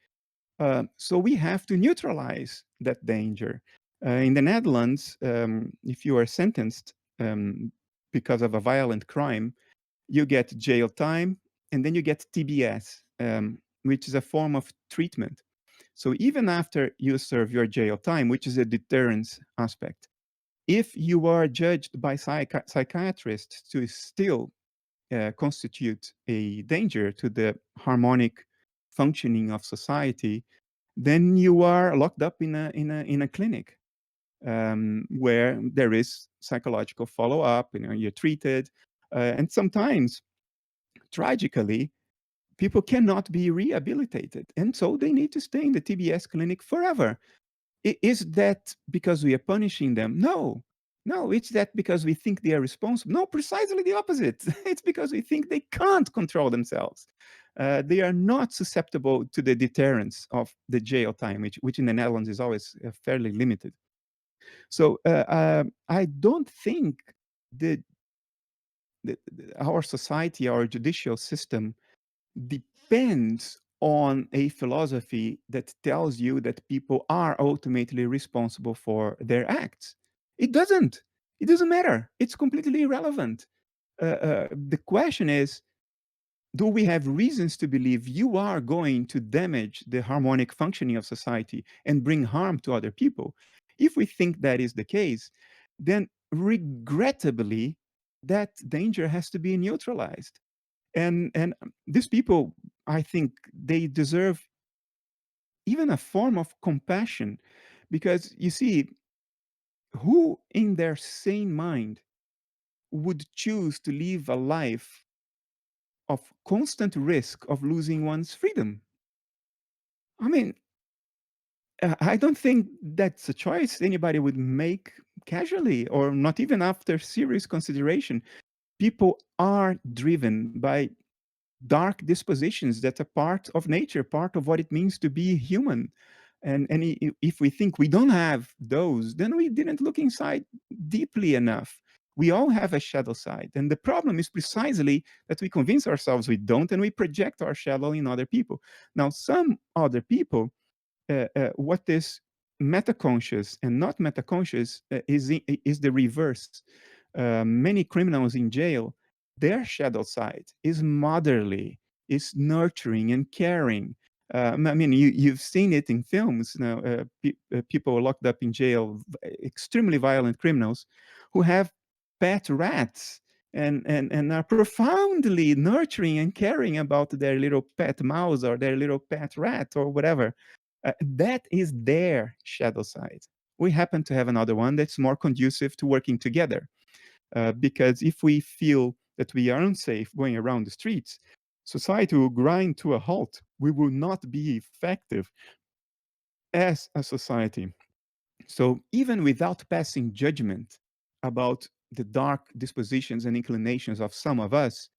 So we have to neutralize that danger. In the Netherlands, if you are sentenced because of a violent crime, you get jail time, and then you get TBS, which is a form of treatment. So even after you serve your jail time, which is a deterrence aspect, if you are judged by psychiatrists to still constitute a danger to the harmonic functioning of society, then you are locked up in a clinic where there is psychological follow-up. You're treated, and sometimes, tragically, people cannot be rehabilitated, and so they need to stay in the TBS clinic forever. Is that because we are punishing them? No. No, it's that because we think they are responsible. No, precisely the opposite. It's because we think they can't control themselves. They are not susceptible to the deterrence of the jail time, which in the Netherlands is always fairly limited. So I don't think that our society, our judicial system, depends on a philosophy that tells you that people are ultimately responsible for their acts. It doesn't. It doesn't matter. It's completely irrelevant. The question is, do we have reasons to believe you are going to damage the harmonic functioning of society and bring harm to other people? If we think that is the case, then regrettably, that danger has to be neutralized. And these people, I think, they deserve even a form of compassion, because you see, who in their sane mind would choose to live a life of constant risk of losing one's freedom? I mean, I don't think that's a choice anybody would make casually, or not even after serious consideration. People are driven by dark dispositions that are part of nature, part of what it means to be human. And if we think we don't have those, then we didn't look inside deeply enough. We all have a shadow side. And the problem is precisely that we convince ourselves we don't, and we project our shadow in other people. Now, some other people, what is metaconscious and not metaconscious is the reverse. Many criminals in jail, their shadow side is motherly, is nurturing and caring. I mean, you've seen it in films. People locked up in jail, extremely violent criminals, who have pet rats and are profoundly nurturing and caring about their little pet mouse or their little pet rat or whatever. That is their shadow side. We happen to have another one that's more conducive to working together. Because if we feel that we are unsafe going around the streets, society will grind to a halt. We will not be effective as a society. So even without passing judgment about the dark dispositions and inclinations of some of us,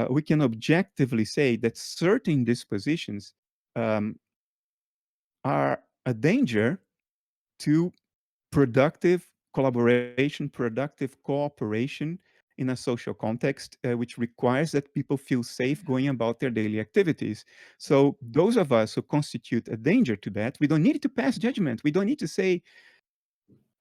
we can objectively say that certain dispositions are a danger to productive collaboration, productive cooperation in a social context, which requires that people feel safe going about their daily activities. So those of us who constitute a danger to that, we don't need to pass judgment. We don't need to say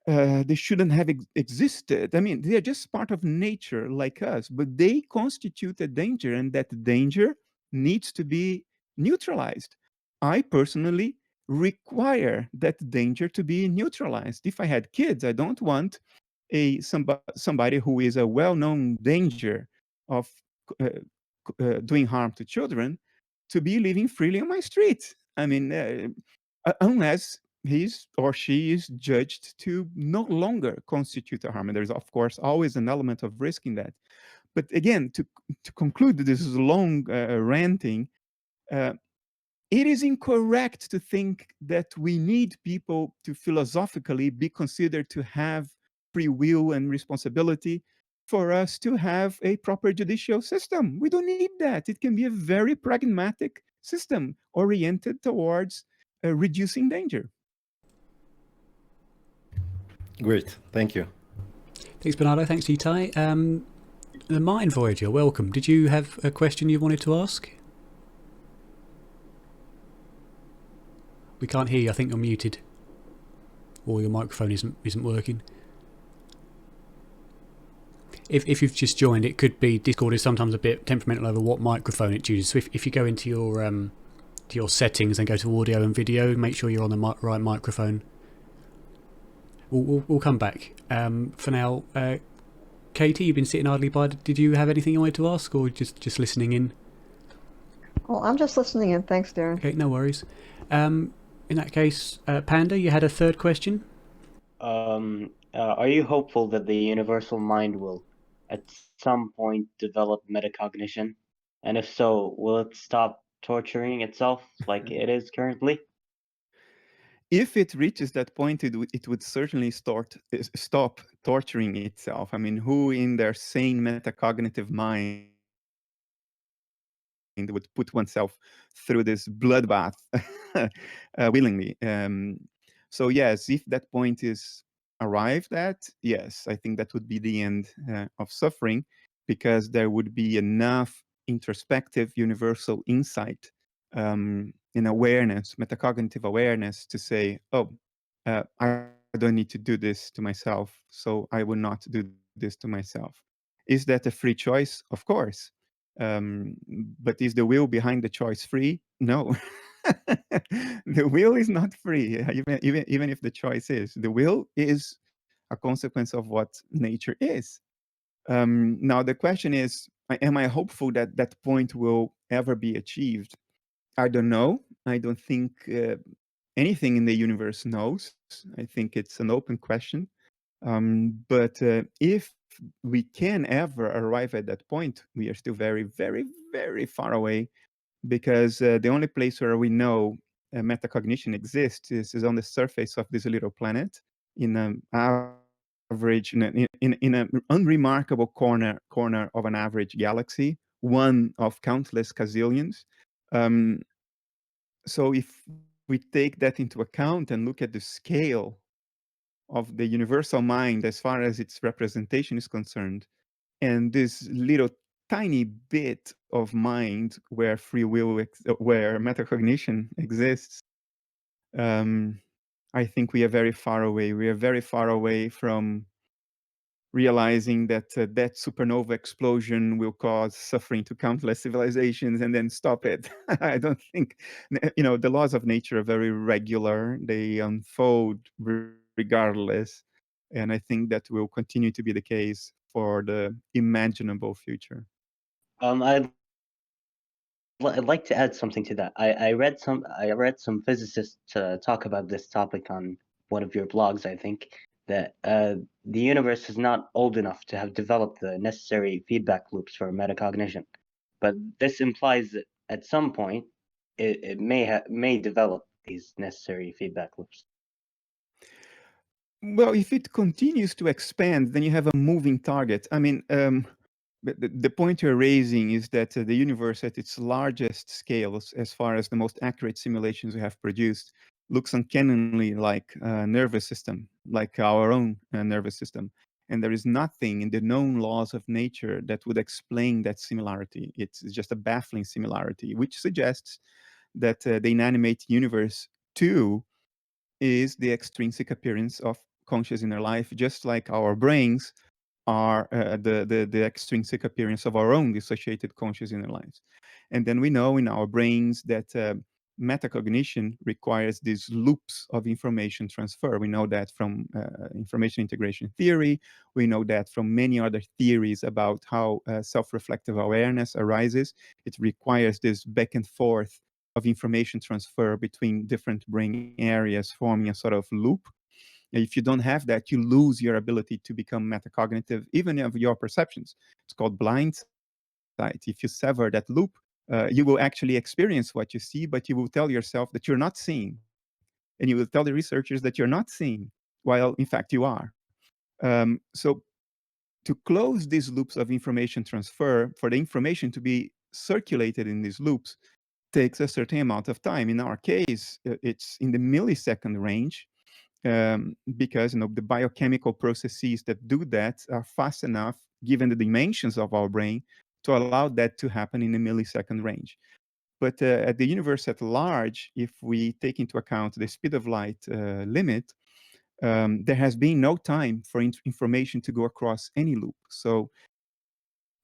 they shouldn't have existed. I mean, they are just part of nature like us, but they constitute a danger, and that danger needs to be neutralized. I personally require that danger to be neutralized. If I had kids, I don't want somebody who is a well-known danger of doing harm to children to be living freely on my street. I mean, unless he's or she is judged to no longer constitute a harm. And there's, of course, always an element of risk in that. But again, to conclude this long ranting, it is incorrect to think that we need people to philosophically be considered to have free will and responsibility for us to have a proper judicial system. We don't need that. It can be a very pragmatic system oriented towards reducing danger. Great, thank you. Thanks, Bernardo. Thanks, Itai. The Mind Voyager, welcome. Did you have a question you wanted to ask? We can't hear you. I think you're muted, or your microphone isn't working. If you've just joined, it could be Discord is sometimes a bit temperamental over what microphone it chooses. So if you go into your settings and go to audio and video, make sure you're on the right microphone. We'll come back. For now, Katie, you've been sitting idly by. Did you have anything you wanted to ask, or just listening in? Well, I'm just listening in. Thanks, Darren. Okay, no worries. In that case, Panda, you had a third question? Are you hopeful that the universal mind will at some point develop metacognition? And if so, will it stop torturing itself like it is currently? If it reaches that point, it would certainly stop torturing itself. I mean, who in their sane metacognitive mind would put oneself through this bloodbath willingly? So yes, if that point is arrived at, yes, I think that would be the end of suffering, because there would be enough introspective universal insight in awareness, metacognitive awareness, to say, oh, I don't need to do this to myself, so I will not do this to myself. Is that a free choice? Of course. But is the will behind the choice free? No. The will is not free, even if the choice is. The will is a consequence of what nature is. Now, the question is, am I hopeful that that point will ever be achieved? I don't know. I don't think anything in the universe knows. I think it's an open question. But if we can ever arrive at that point, we are still very, very, very far away, because the only place where we know metacognition exists is on the surface of this little planet, in an average, in an unremarkable corner of an average galaxy, one of countless gazillions. So if we take that into account and look at the scale of the universal mind as far as its representation is concerned, and this little tiny bit of mind where free will, where metacognition exists, I think we are very far away. We are very far away from realizing that that supernova explosion will cause suffering to countless civilizations and then stop it. I don't think, the laws of nature are very regular. They unfold regardless. And I think that will continue to be the case for the imaginable future. I'd like to add something to that. I read some physicists talk about this topic on one of your blogs, I think, that the universe is not old enough to have developed the necessary feedback loops for metacognition. But this implies that at some point it may develop these necessary feedback loops. Well, if it continues to expand, then you have a moving target. I mean, the point you're raising is that the universe at its largest scales, as far as the most accurate simulations we have produced, looks uncannily like a nervous system, like our own nervous system. And there is nothing in the known laws of nature that would explain that similarity. It's just a baffling similarity, which suggests that the inanimate universe, too, is the extrinsic appearance of conscious inner life, just like our brains are the extrinsic appearance of our own dissociated conscious inner lives. And then we know in our brains that metacognition requires these loops of information transfer. We know that from information integration theory. We know that from many other theories about how self-reflective awareness arises. It requires this back and forth of information transfer between different brain areas, forming a sort of loop. If you don't have that, you lose your ability to become metacognitive, even of your perceptions. It's called blind sight. If you sever that loop, you will actually experience what you see, but you will tell yourself that you're not seeing. And you will tell the researchers that you're not seeing, while in fact you are. So to close these loops of information transfer, for the information to be circulated in these loops, takes a certain amount of time. In our case, it's in the millisecond range, because the biochemical processes that do that are fast enough, given the dimensions of our brain, to allow that to happen in the millisecond range. But at the universe at large, if we take into account the speed of light limit, there has been no time for information to go across any loop. So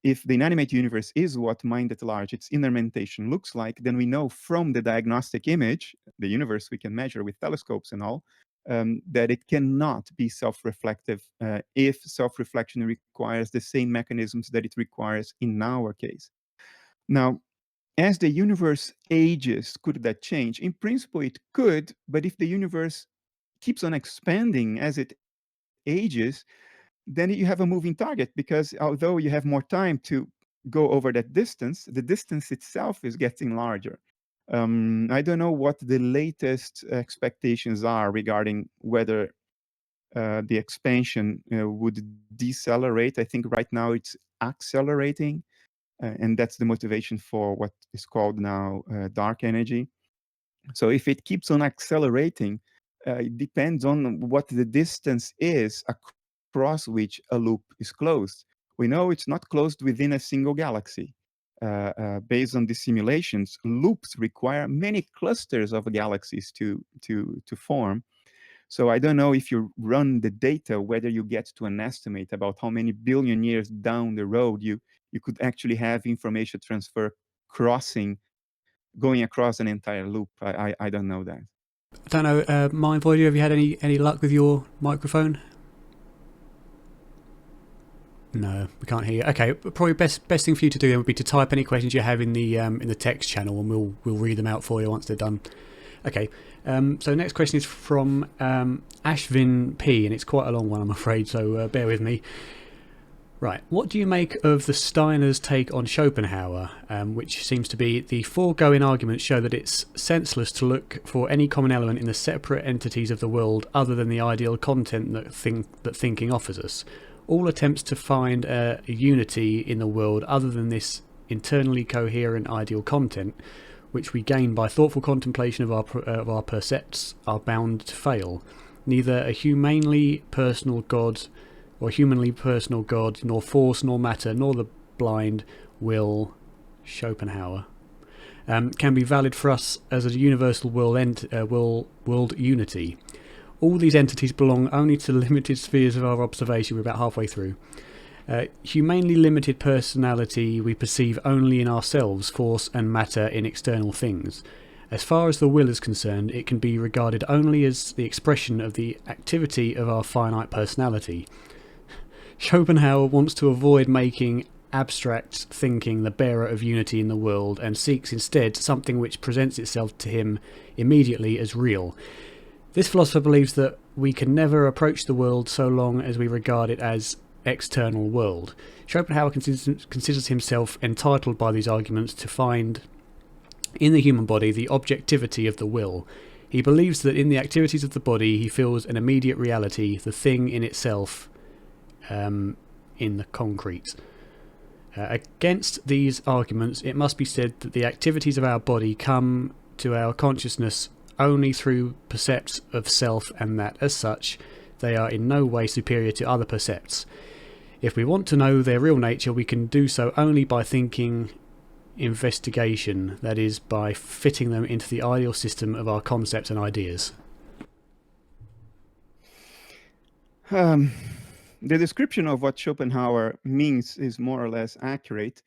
if the inanimate universe is what mind at large, its instrumentation looks like, then we know from the diagnostic image, the universe we can measure with telescopes and all, that it cannot be self-reflective if self-reflection requires the same mechanisms that it requires in our case. Now, as the universe ages, could that change? In principle, it could, but if the universe keeps on expanding as it ages, then you have a moving target, because although you have more time to go over that distance, the distance itself is getting larger. I don't know what the latest expectations are regarding whether the expansion would decelerate. I think right now it's accelerating, and that's the motivation for what is called now dark energy. So if it keeps on accelerating, it depends on what the distance is across which a loop is closed. We know it's not closed within a single galaxy. Based on the simulations, loops require many clusters of galaxies to form. So I don't know if you run the data, whether you get to an estimate about how many billion years down the road you could actually have information transfer going across an entire loop. I don't know that. I don't know, Mindvoid, have you had any luck with your microphone? No, we can't hear you. Okay, probably best thing for you to do then would be to type any questions you have in the text channel, and we'll read them out for you once they're done. Okay, so next question is from Ashvin P, and it's quite a long one, I'm afraid, so bear with me. Right, what do you make of the Steiner's take on Schopenhauer, which seems to be the foregoing arguments show that it's senseless to look for any common element in the separate entities of the world other than the ideal content that thinking offers us. All attempts to find a unity in the world other than this internally coherent ideal content, which we gain by thoughtful contemplation of our percepts, are bound to fail. Neither a humanly personal God, nor force, nor matter, nor the blind will, Schopenhauer, can be valid for us as a universal world unity. All these entities belong only to limited spheres of our observation. We're about halfway through. Humanely limited personality we perceive only in ourselves, force and matter in external things. As far as the will is concerned, it can be regarded only as the expression of the activity of our finite personality. Schopenhauer wants to avoid making abstract thinking the bearer of unity in the world, and seeks instead something which presents itself to him immediately as real. This philosopher believes that we can never approach the world so long as we regard it as external world. Schopenhauer considers himself entitled by these arguments to find in the human body the objectivity of the will. He believes that in the activities of the body he feels an immediate reality, the thing in itself, in the concrete. Against these arguments, it must be said that the activities of our body come to our consciousness only through percepts of self, and that, as such, they are in no way superior to other percepts. If we want to know their real nature, we can do so only by thinking investigation, that is, by fitting them into the ideal system of our concepts and ideas. The description of what Schopenhauer means is more or less accurate.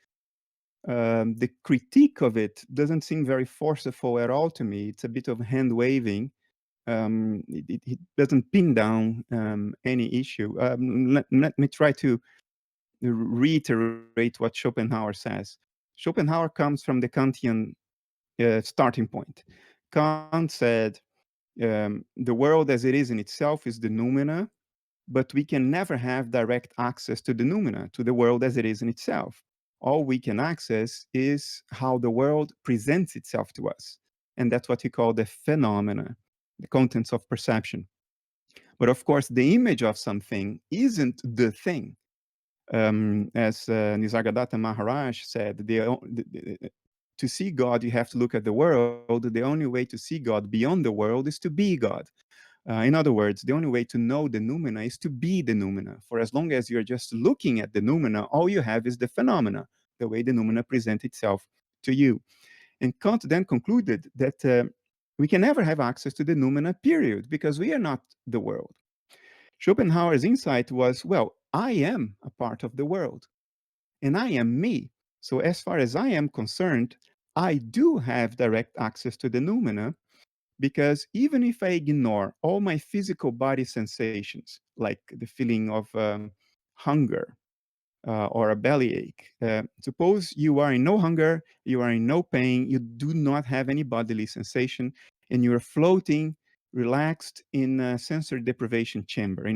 The critique of it doesn't seem very forceful at all to me. It's a bit of hand waving. It doesn't pin down any issue. Let me try to reiterate what Schopenhauer says. Schopenhauer comes from the Kantian starting point. Kant said The world as it is in itself is the noumena, but we can never have direct access to the noumena, to the world as it is in itself. All we can access is how the world presents itself to us. And that's what we call the phenomena, the contents of perception. But of course, the image of something isn't the thing. As Nisargadatta Maharaj said, to see God, you have to look at the world. The only way to see God beyond the world is to be God. In other words, the only way to know the noumena is to be the noumena. For as long as you're just looking at the noumena, all you have is the phenomena, the way the noumena presents itself to you. And Kant then concluded that we can never have access to the noumena, period, because we are not the world. Schopenhauer's insight was, well, I am a part of the world, and I am me. So as far as I am concerned, I do have direct access to the noumena, because even if I ignore all my physical body sensations, like the feeling of hunger or a bellyache, suppose you are in no hunger, you are in no pain, you do not have any bodily sensation, and you're floating relaxed in a sensory deprivation chamber,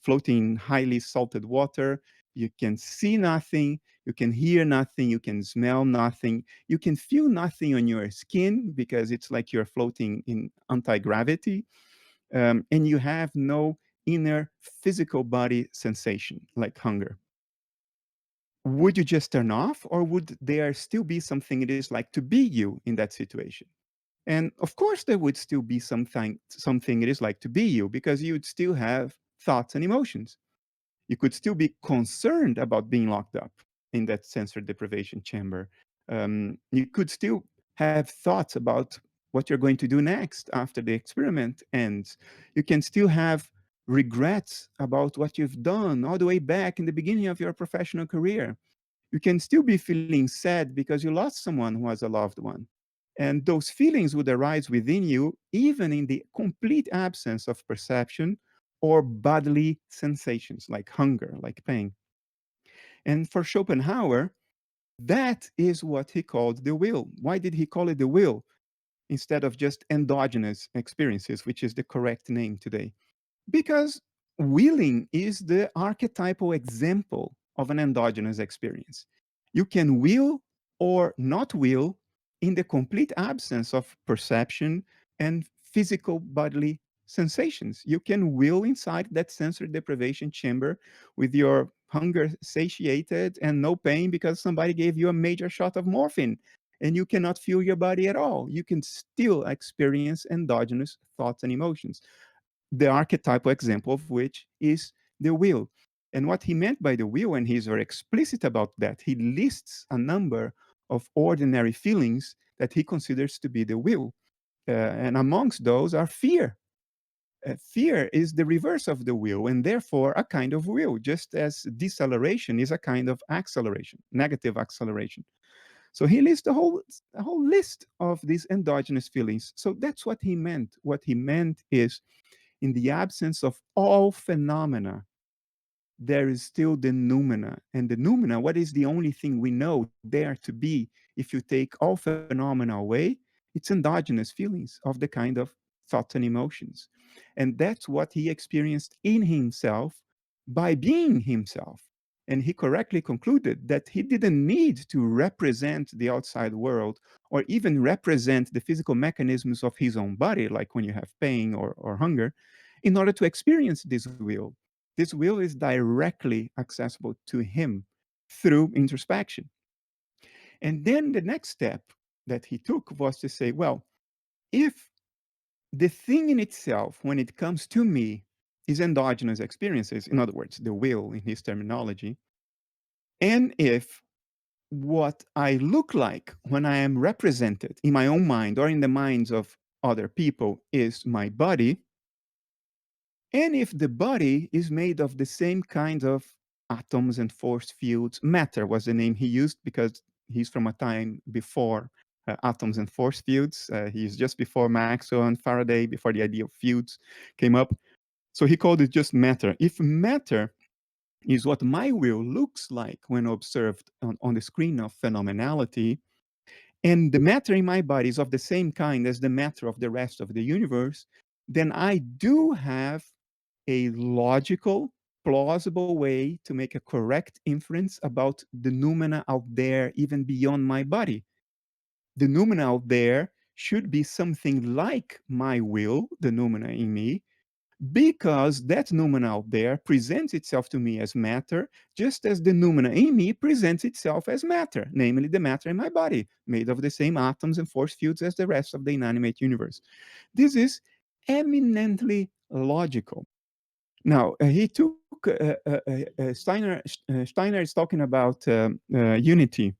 floating in highly salted water. You can see nothing, you can hear nothing, you can smell nothing, you can feel nothing on your skin because it's like you're floating in anti-gravity, and you have no inner physical body sensation like hunger. Would you just turn off, or would there still be something it is like to be you in that situation? And of course, there would still be something it is like to be you, because you would still have thoughts and emotions. You could still be concerned about being locked up in that sensory deprivation chamber. You could still have thoughts about what you're going to do next after the experiment ends. You can still have regrets about what you've done all the way back in the beginning of your professional career. You can still be feeling sad because you lost someone who was a loved one. And those feelings would arise within you, even in the complete absence of perception or bodily sensations like hunger, like pain. And for Schopenhauer, that is what he called the will. Why did he call it the will instead of just endogenous experiences, which is the correct name today? Because willing is the archetypal example of an endogenous experience. You can will or not will in the complete absence of perception and physical bodily sensations. You can will inside that sensory deprivation chamber with your hunger satiated and no pain because somebody gave you a major shot of morphine and you cannot feel your body at all. You can still experience endogenous thoughts and emotions, the archetypal example of which is the will. And what he meant by the will, and he's very explicit about that, he lists a number of ordinary feelings that he considers to be the will. And amongst those are fear. Fear is the reverse of the will, and therefore a kind of will, just as deceleration is a kind of acceleration, negative acceleration. So he lists a whole list of these endogenous feelings. So that's what he meant. What he meant is, in the absence of all phenomena, there is still the noumena. And the noumena, what is the only thing we know there to be if you take all phenomena away? It's endogenous feelings of the kind of thoughts and emotions. And that's what he experienced in himself by being himself. And he correctly concluded that he didn't need to represent the outside world or even represent the physical mechanisms of his own body, like when you have pain or hunger, in order to experience this will. This will is directly accessible to him through introspection. And then the next step that he took was to say, well, if the thing in itself, when it comes to me, is endogenous experiences, in other words, the will in his terminology, and if what I look like when I am represented in my own mind or in the minds of other people is my body, and if the body is made of the same kind of atoms and force fields, matter was the name he used because he's from a time before atoms and force fields. He's just before Maxwell and Faraday, before the idea of fields came up. So he called it just matter. If matter is what my will looks like when observed on the screen of phenomenality, and the matter in my body is of the same kind as the matter of the rest of the universe, then I do have a logical, plausible way to make a correct inference about the noumena out there, even beyond my body. The noumena out there should be something like my will, the noumena in me, because that noumena out there presents itself to me as matter, just as the noumena in me presents itself as matter, namely the matter in my body, made of the same atoms and force fields as the rest of the inanimate universe. This is eminently logical. Now, he took Steiner is talking about unity,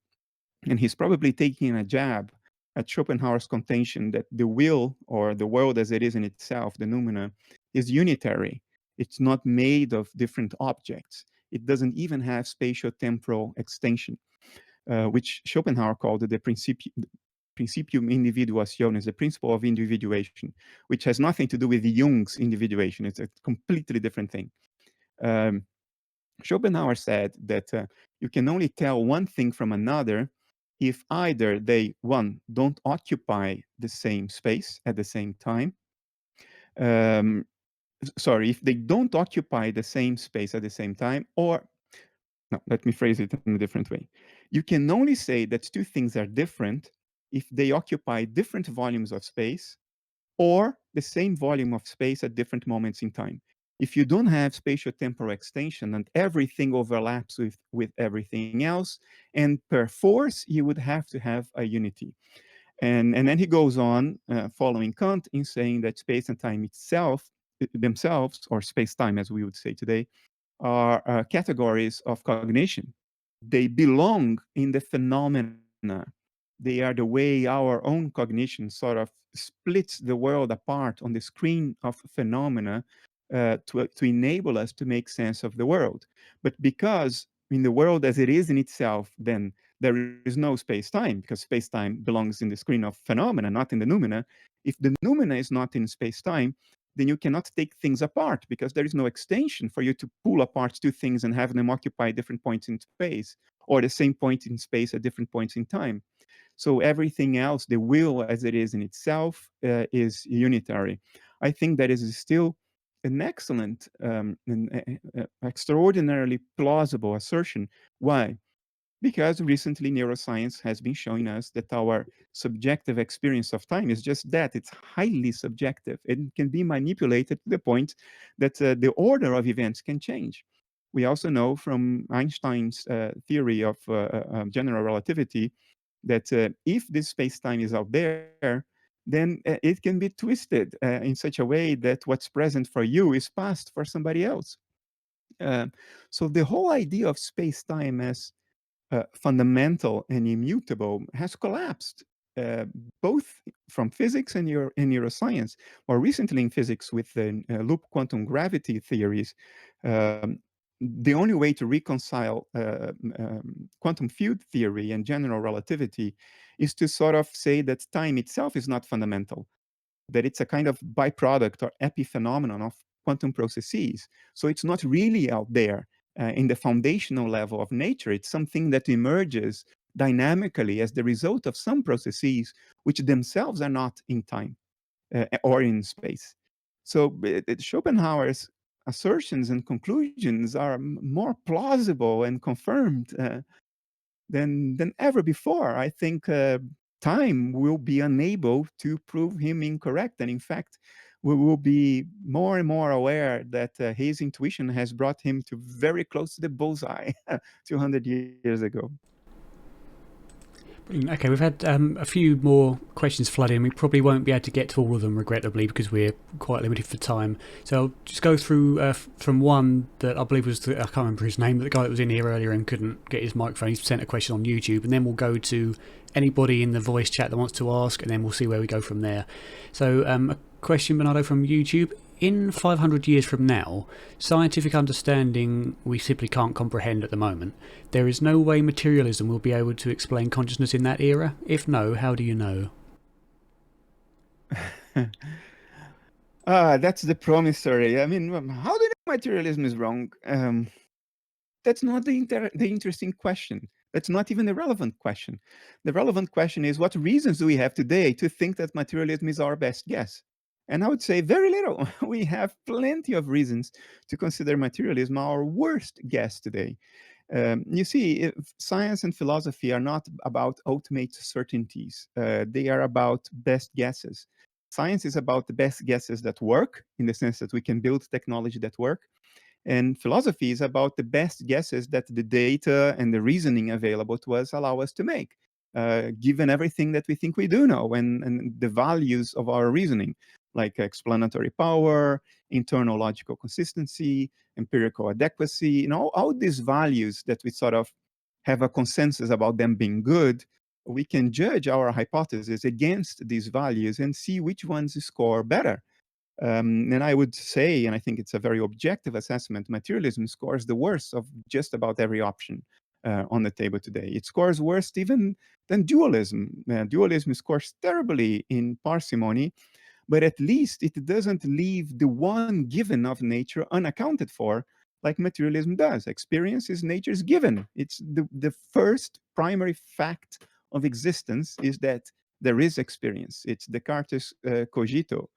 and he's probably taking a jab at Schopenhauer's contention that the will, or the world as it is in itself, the noumena, is unitary. It's not made of different objects. It doesn't even have spatio-temporal extension, which Schopenhauer called the principium individuationis, the principle of individuation, which has nothing to do with Jung's individuation. It's a completely different thing. Schopenhauer said that you can only tell one thing from another if either they, one, don't occupy the same space at the same time. If they don't occupy the same space at the same time, or, no, let me phrase it in a different way. You can only say that two things are different if they occupy different volumes of space or the same volume of space at different moments in time. If you don't have spatio-temporal extension and everything overlaps with everything else, and per force, you would have to have a unity. And then he goes on, following Kant, in saying that space and time themselves, or space-time as we would say today, are categories of cognition. They belong in the phenomena. They are the way our own cognition sort of splits the world apart on the screen of phenomena to enable us to make sense of the world. But because in the world as it is in itself, then there is no space-time, because space-time belongs in the screen of phenomena, not in the noumena. If the noumena is not in space-time, then you cannot take things apart, because there is no extension for you to pull apart two things and have them occupy different points in space, or the same point in space at different points in time. So everything else, the will as it is in itself, is unitary. I think that is still an excellent, extraordinarily plausible assertion. Why? Because recently neuroscience has been showing us that our subjective experience of time is just that. It's highly subjective. It can be manipulated to the point that the order of events can change. We also know from Einstein's theory of general relativity that if this space-time is out there, then it can be twisted in such a way that what's present for you is past for somebody else. So the whole idea of space-time as fundamental and immutable has collapsed, both from physics and neuroscience. More recently in physics with the loop quantum gravity theories, the only way to reconcile quantum field theory and general relativity is to sort of say that time itself is not fundamental, that it's a kind of byproduct or epiphenomenon of quantum processes. So it's not really out there in the foundational level of nature. It's something that emerges dynamically as the result of some processes which themselves are not in time or in space. So Schopenhauer's assertions and conclusions are more plausible and confirmed than ever before. I think time will be unable to prove him incorrect. And in fact, we will be more and more aware that his intuition has brought him to very close to the bullseye 200 years ago. Okay, we've had a few more questions flood in. We probably won't be able to get to all of them, regrettably, because we're quite limited for time. So I'll just go through from one that I believe was, I can't remember his name, but the guy that was in here earlier and couldn't get his microphone. He sent a question on YouTube, and then we'll go to anybody in the voice chat that wants to ask, and then we'll see where we go from there. So a question, Bernardo, from YouTube. In 500 years from now, scientific understanding we simply can't comprehend at the moment. There is no way materialism will be able to explain consciousness in that era? If no, how do you know? That's the promissory. I mean, how do you know materialism is wrong? That's not the interesting question. That's not even the relevant question. The relevant question is, what reasons do we have today to think that materialism is our best guess? And I would say very little. We have plenty of reasons to consider materialism our worst guess today. You see, science and philosophy are not about ultimate certainties. They are about best guesses. Science is about the best guesses that work, in the sense that we can build technology that work. And philosophy is about the best guesses that the data and the reasoning available to us allow us to make, given everything that we think we do know and the values of our reasoning, like explanatory power, internal logical consistency, empirical adequacy, all these values that we sort of have a consensus about them being good. We can judge our hypotheses against these values and see which ones score better. And I would say, and I think it's a very objective assessment, materialism scores the worst of just about every option on the table today. It scores worse even than dualism. Dualism scores terribly in parsimony, but at least it doesn't leave the one given of nature unaccounted for, like materialism does. Experience is nature's given. It's the first primary fact of existence is that there is experience. It's Descartes' cogito.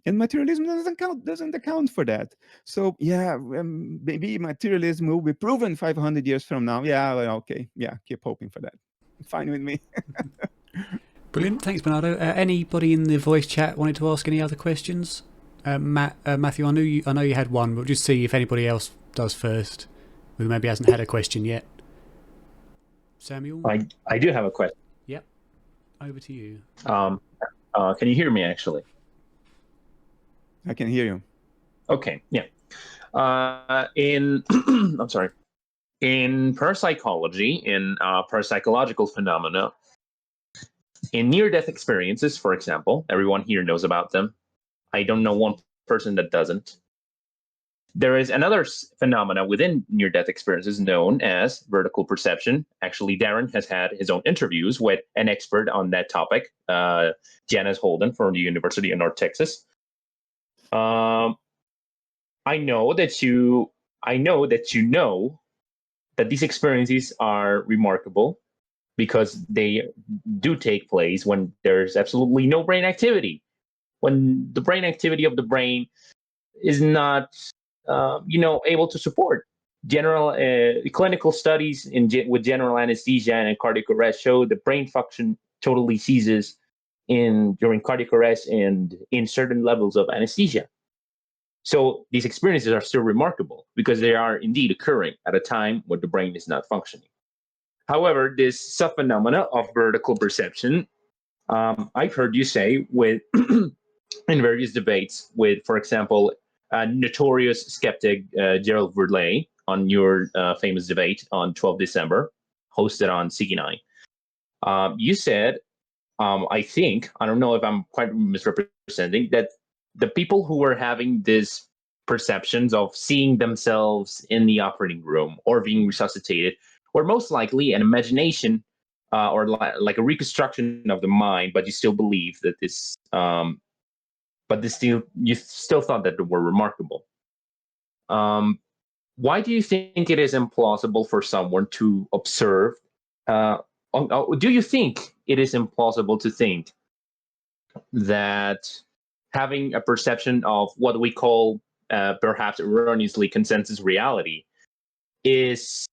And materialism doesn't account for that. So yeah, maybe materialism will be proven 500 years from now. Yeah, well, okay, yeah, keep hoping for that. Fine with me. Brilliant, thanks, Bernardo. Anybody in the voice chat wanted to ask any other questions? Matthew, I know you had one, but we'll just see if anybody else does first, who maybe hasn't had a question yet. Samuel? I do have a question. Yep, over to you. Can you hear me, actually? I can hear you. Okay, yeah. I'm sorry. In parapsychology, in parapsychological phenomena, in near-death experiences, for example, everyone here knows about them. I don't know one person that doesn't. There is another phenomena within near-death experiences known as vertical perception. Actually, Darren has had his own interviews with an expert on that topic, Janice Holden from the University of North Texas. I know that you know that these experiences are remarkable because they do take place when there's absolutely no brain activity. When the brain activity of the brain is not, able to support general clinical studies with general anesthesia and cardiac arrest show the brain function totally ceases during cardiac arrest and in certain levels of anesthesia. So these experiences are still remarkable because they are indeed occurring at a time when the brain is not functioning. However, this subphenomena of vertical perception, I've heard you say with in various debates with, for example, notorious skeptic Gerald Verley on your famous debate on 12 December, hosted on CG9. You said, I don't know if I'm quite misrepresenting, that the people who were having these perceptions of seeing themselves in the operating room or being resuscitated were most likely an imagination or like a reconstruction of the mind, but you still believe that this, you still thought that they were remarkable. Why do you think it is implausible for someone to observe? Do you think it is implausible to think that having a perception of what we call perhaps erroneously consensus reality is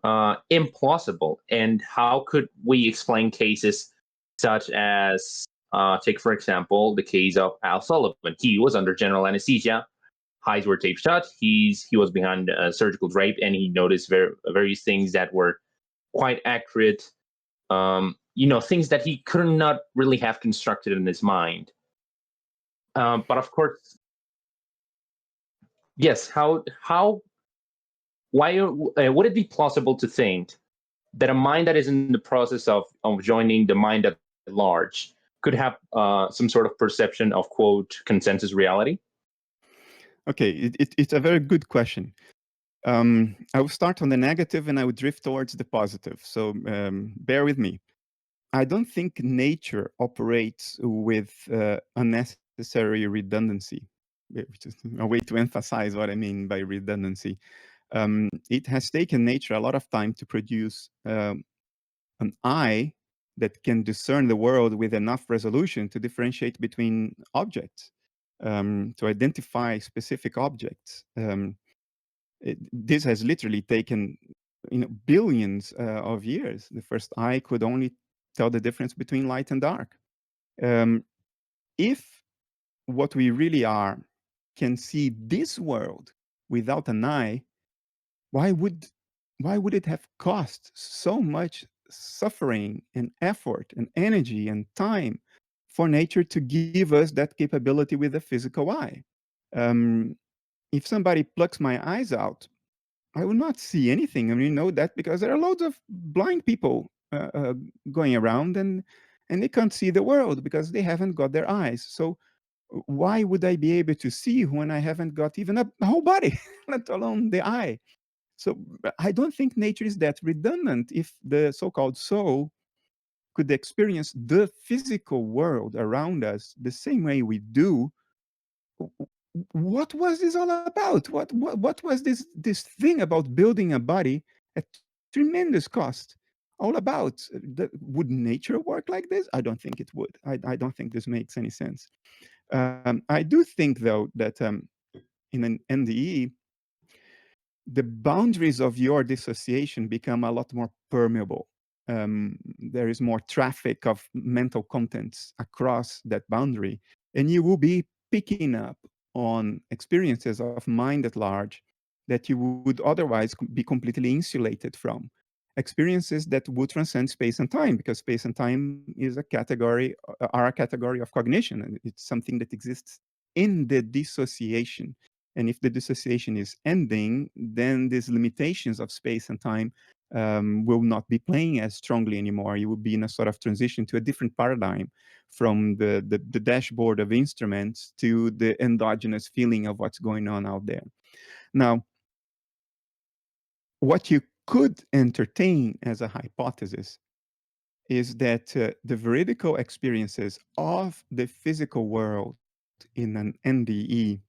implausible? And how could we explain cases such as, take for example, the case of Al Sullivan? He was under general anesthesia, eyes were taped shut, he was behind a surgical drape, and he noticed various things that were quite accurate, things that he could not really have constructed in his mind. But of course, yes. Why would it be plausible to think that a mind that is in the process of joining the mind at large could have some sort of perception of, quote, consensus reality? Okay, it's a very good question. I will start on the negative and I would drift towards the positive. So bear with me. I don't think nature operates with unnecessary redundancy, which is a way to emphasize what I mean by redundancy. It has taken nature a lot of time to produce an eye that can discern the world with enough resolution to differentiate between objects, to identify specific objects. This has literally taken billions of years. The first eye could only tell the difference between light and dark. If what we really are can see this world without an eye, why would it have cost so much suffering and effort and energy and time for nature to give us that capability with a physical eye? If somebody plucks my eyes out, I will not see anything. I mean, you know that because there are loads of blind people going around, and they can't see the world because they haven't got their eyes. So why would I be able to see when I haven't got even a whole body, let alone the eye? So I don't think nature is that redundant. If the so-called soul could experience the physical world around us the same way we do, what was this all about? What was this thing about building a body at tremendous cost all about? Would nature work like this? I don't think it would. I don't think this makes any sense. I do think, though, that in an NDE, the boundaries of your dissociation become a lot more permeable. There is more traffic of mental contents across that boundary, and you will be picking up on experiences of mind at large that you would otherwise be completely insulated from. Experiences that would transcend space and time, because space and time is a category of cognition, and it's something that exists in the dissociation. And if the dissociation is ending, then these limitations of space and time will not be playing as strongly anymore. You will be in a sort of transition to a different paradigm from the dashboard of instruments to the endogenous feeling of what's going on out there. Now, what you could entertain as a hypothesis is that the veridical experiences of the physical world in an NDE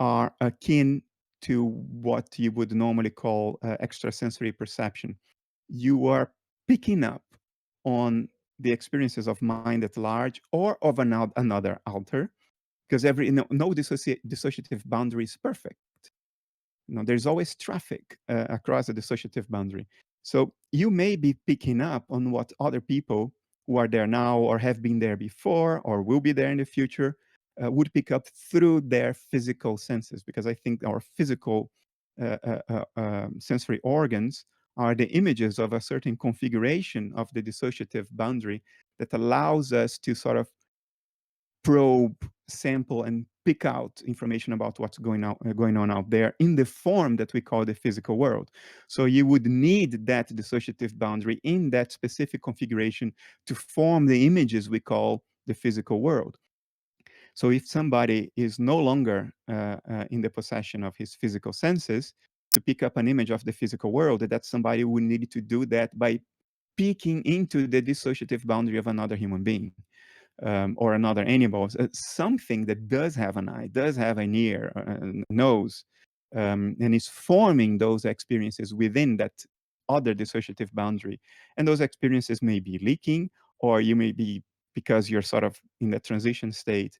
are akin to what you would normally call extrasensory perception. You are picking up on the experiences of mind at large or of another alter, because no dissociative boundary is perfect. There's always traffic across the dissociative boundary. So you may be picking up on what other people who are there now or have been there before or will be there in the future would pick up through their physical senses, because I think our physical sensory organs are the images of a certain configuration of the dissociative boundary that allows us to sort of probe, sample, and pick out information about what's going on out there in the form that we call the physical world. So you would need that dissociative boundary in that specific configuration to form the images we call the physical world. So if somebody is no longer in the possession of his physical senses to pick up an image of the physical world, that's somebody who need to do that by peeking into the dissociative boundary of another human being. Or another animal, something that does have an eye, does have an ear, a nose, and is forming those experiences within that other dissociative boundary. And those experiences may be leaking, or you may be, because you're sort of in the transition state,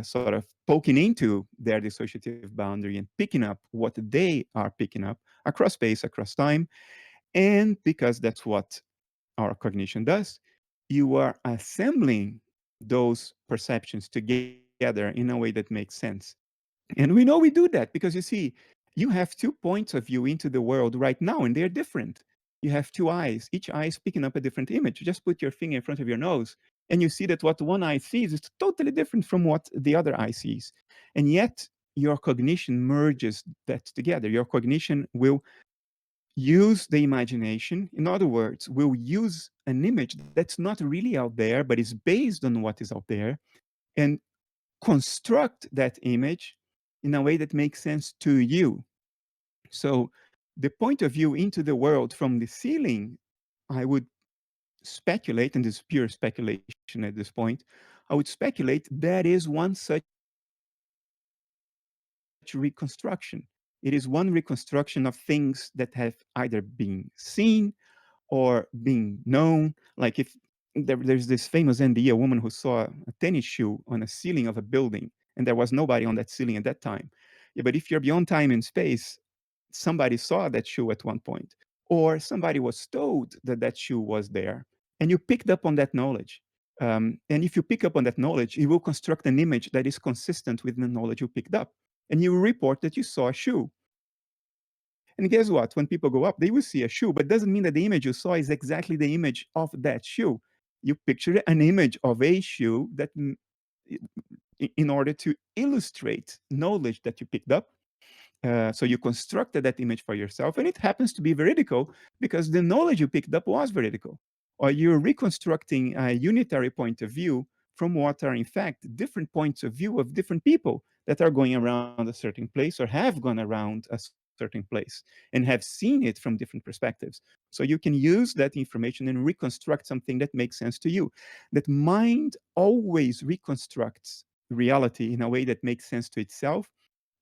sort of poking into their dissociative boundary and picking up what they are picking up across space, across time. And because that's what our cognition does, you are assembling those perceptions together in a way that makes sense. And we know we do that because you see, you have 2 points of view into the world right now, and they're different. You have 2 eyes. Each eye is picking up a different image. Just put your finger in front of your nose, and you see that what one eye sees is totally different from what the other eye sees. And yet, your cognition merges that together. Your cognition will use the imagination. In other words, we'll use an image that's not really out there, but is based on what is out there, and construct that image in a way that makes sense to you. So the point of view into the world from the ceiling, I would speculate, and this is pure speculation at this point, I would speculate that is one such reconstruction. It is one reconstruction of things that have either been seen or being known. Like if there's this famous NDE, a woman who saw a tennis shoe on a ceiling of a building, and there was nobody on that ceiling at that time. Yeah, but if you're beyond time and space, somebody saw that shoe at one point, or somebody was told that that shoe was there, and you picked up on that knowledge. And if you pick up on that knowledge, it will construct an image that is consistent with the knowledge you picked up. And you will report that you saw a shoe. And guess what? When people go up, they will see a shoe, but it doesn't mean that the image you saw is exactly the image of that shoe. You picture an image of a shoe that, in order to illustrate knowledge that you picked up, so you constructed that image for yourself, and it happens to be veridical because the knowledge you picked up was veridical. Or you're reconstructing a unitary point of view from what are, in fact, different points of view of different people that are going around a certain place or have gone around a certain place and have seen it from different perspectives. So you can use that information and reconstruct something that makes sense to you. That mind always reconstructs reality in a way that makes sense to itself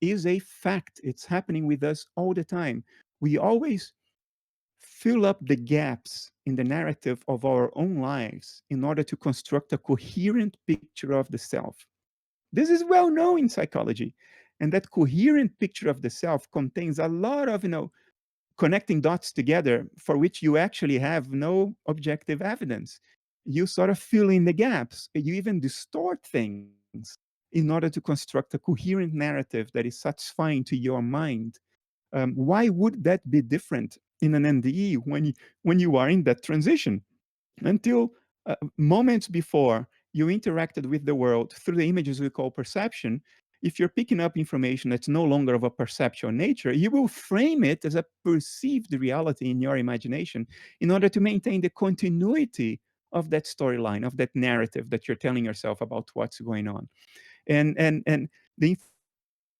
is a fact. It's happening with us all the time. We always fill up the gaps in the narrative of our own lives in order to construct a coherent picture of the self. This is well known in psychology. And that coherent picture of the self contains a lot of, connecting dots together for which you actually have no objective evidence. You sort of fill in the gaps. You even distort things in order to construct a coherent narrative that is satisfying to your mind. Why would that be different in an NDE when you are in that transition? Until moments before you interacted with the world through the images we call perception, if you're picking up information that's no longer of a perceptual nature, you will frame it as a perceived reality in your imagination in order to maintain the continuity of that storyline, of that narrative that you're telling yourself about what's going on. And the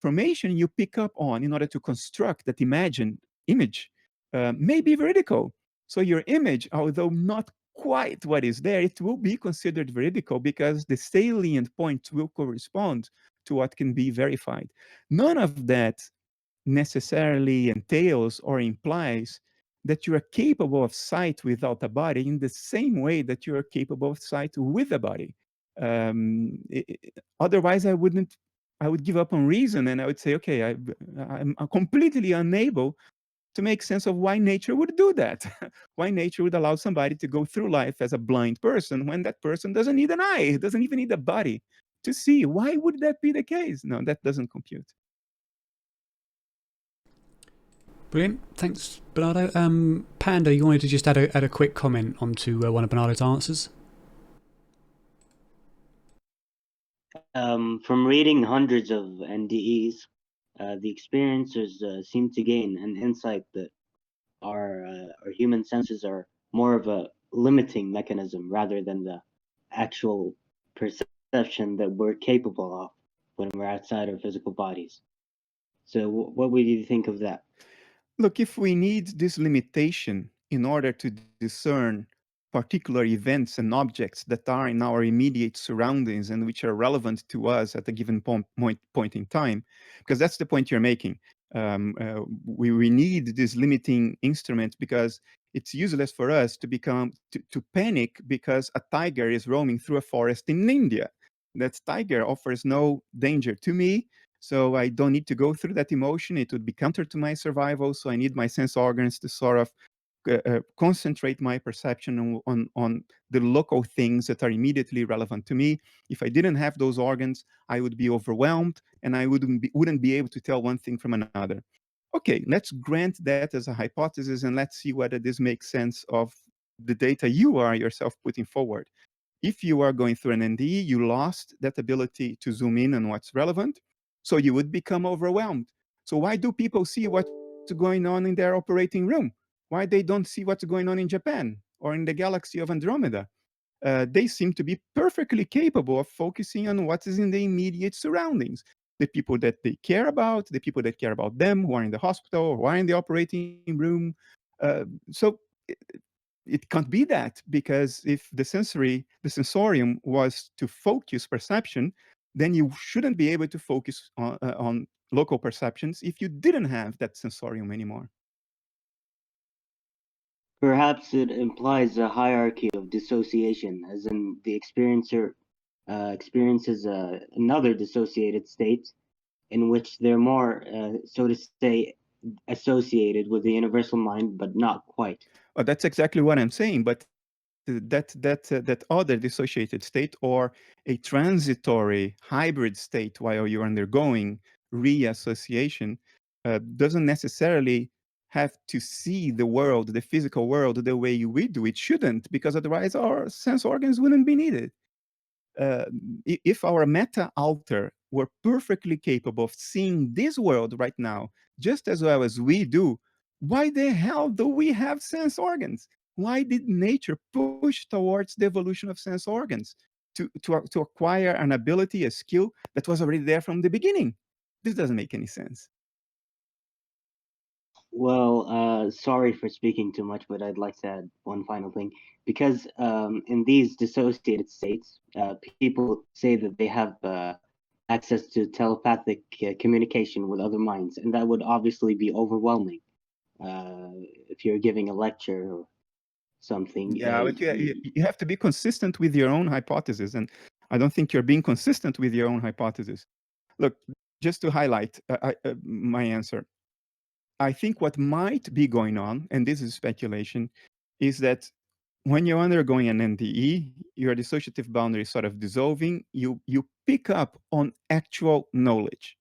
information you pick up on in order to construct that imagined image may be veridical. So your image, although not quite what is there, it will be considered veridical because the salient points will correspond to what can be verified. None of that necessarily entails or implies that you are capable of sight without a body in the same way that you are capable of sight with a body. Otherwise, I would give up on reason and I would say, okay, I'm completely unable to make sense of why nature would do that. Why nature would allow somebody to go through life as a blind person when that person doesn't need an eye, doesn't even need a body to see. Why would that be the case? No, that doesn't compute. Brilliant. Thanks, Bernardo. Panda, you wanted to just add a quick comment onto one of Bernardo's answers? From reading hundreds of NDEs, the experiencers seem to gain an insight that our human senses are more of a limiting mechanism rather than the actual perception that we're capable of when we're outside our physical bodies. So what would you think of that? Look, if we need this limitation in order to discern particular events and objects that are in our immediate surroundings and which are relevant to us at a given point in time, because that's the point you're making. We need this limiting instrument because it's useless for us to panic because a tiger is roaming through a forest in India. That tiger offers no danger to me, so I don't need to go through that emotion. It would be counter to my survival. So I need my sense organs to sort of concentrate my perception on the local things that are immediately relevant to me. If I didn't have those organs, I would be overwhelmed and I wouldn't be able to tell one thing from another. Okay, let's grant that as a hypothesis and let's see whether this makes sense of the data you are yourself putting forward. If you are going through an NDE, you lost that ability to zoom in on what's relevant, so you would become overwhelmed. So why do people see what's going on in their operating room? Why they don't see what's going on in Japan or in the galaxy of Andromeda? They seem to be perfectly capable of focusing on what is in the immediate surroundings. The people that they care about, the people that care about them, who are in the hospital or who are in the operating room. So it can't be that, because if the sensorium was to focus perception, then you shouldn't be able to focus on local perceptions if you didn't have that sensorium anymore. Perhaps it implies a hierarchy of dissociation, as in the experiencer experiences another dissociated state in which they're more, so to say, associated with the universal mind, but not quite. That's exactly what I'm saying. But that other dissociated state, or a transitory hybrid state while you're undergoing reassociation, doesn't necessarily have to see the world, the physical world, the way we do. It shouldn't, because otherwise our sense organs wouldn't be needed. If our meta alter were perfectly capable of seeing this world right now just as well as we do, why the hell do we have sense organs? Why did nature push towards the evolution of sense organs to acquire an ability, a skill that was already there from the beginning? This doesn't make any sense. Well, sorry for speaking too much, but I'd like to add one final thing. Because in these dissociated states, people say that they have access to telepathic communication with other minds, and that would obviously be overwhelming if you're giving a lecture or something. Yeah, but you have to be consistent with your own hypothesis, and I don't think you're being consistent with your own hypothesis. Look, just to highlight my answer, I think what might be going on, and this is speculation, is that when you're undergoing an NDE, your dissociative boundary is sort of dissolving. You pick up on actual knowledge,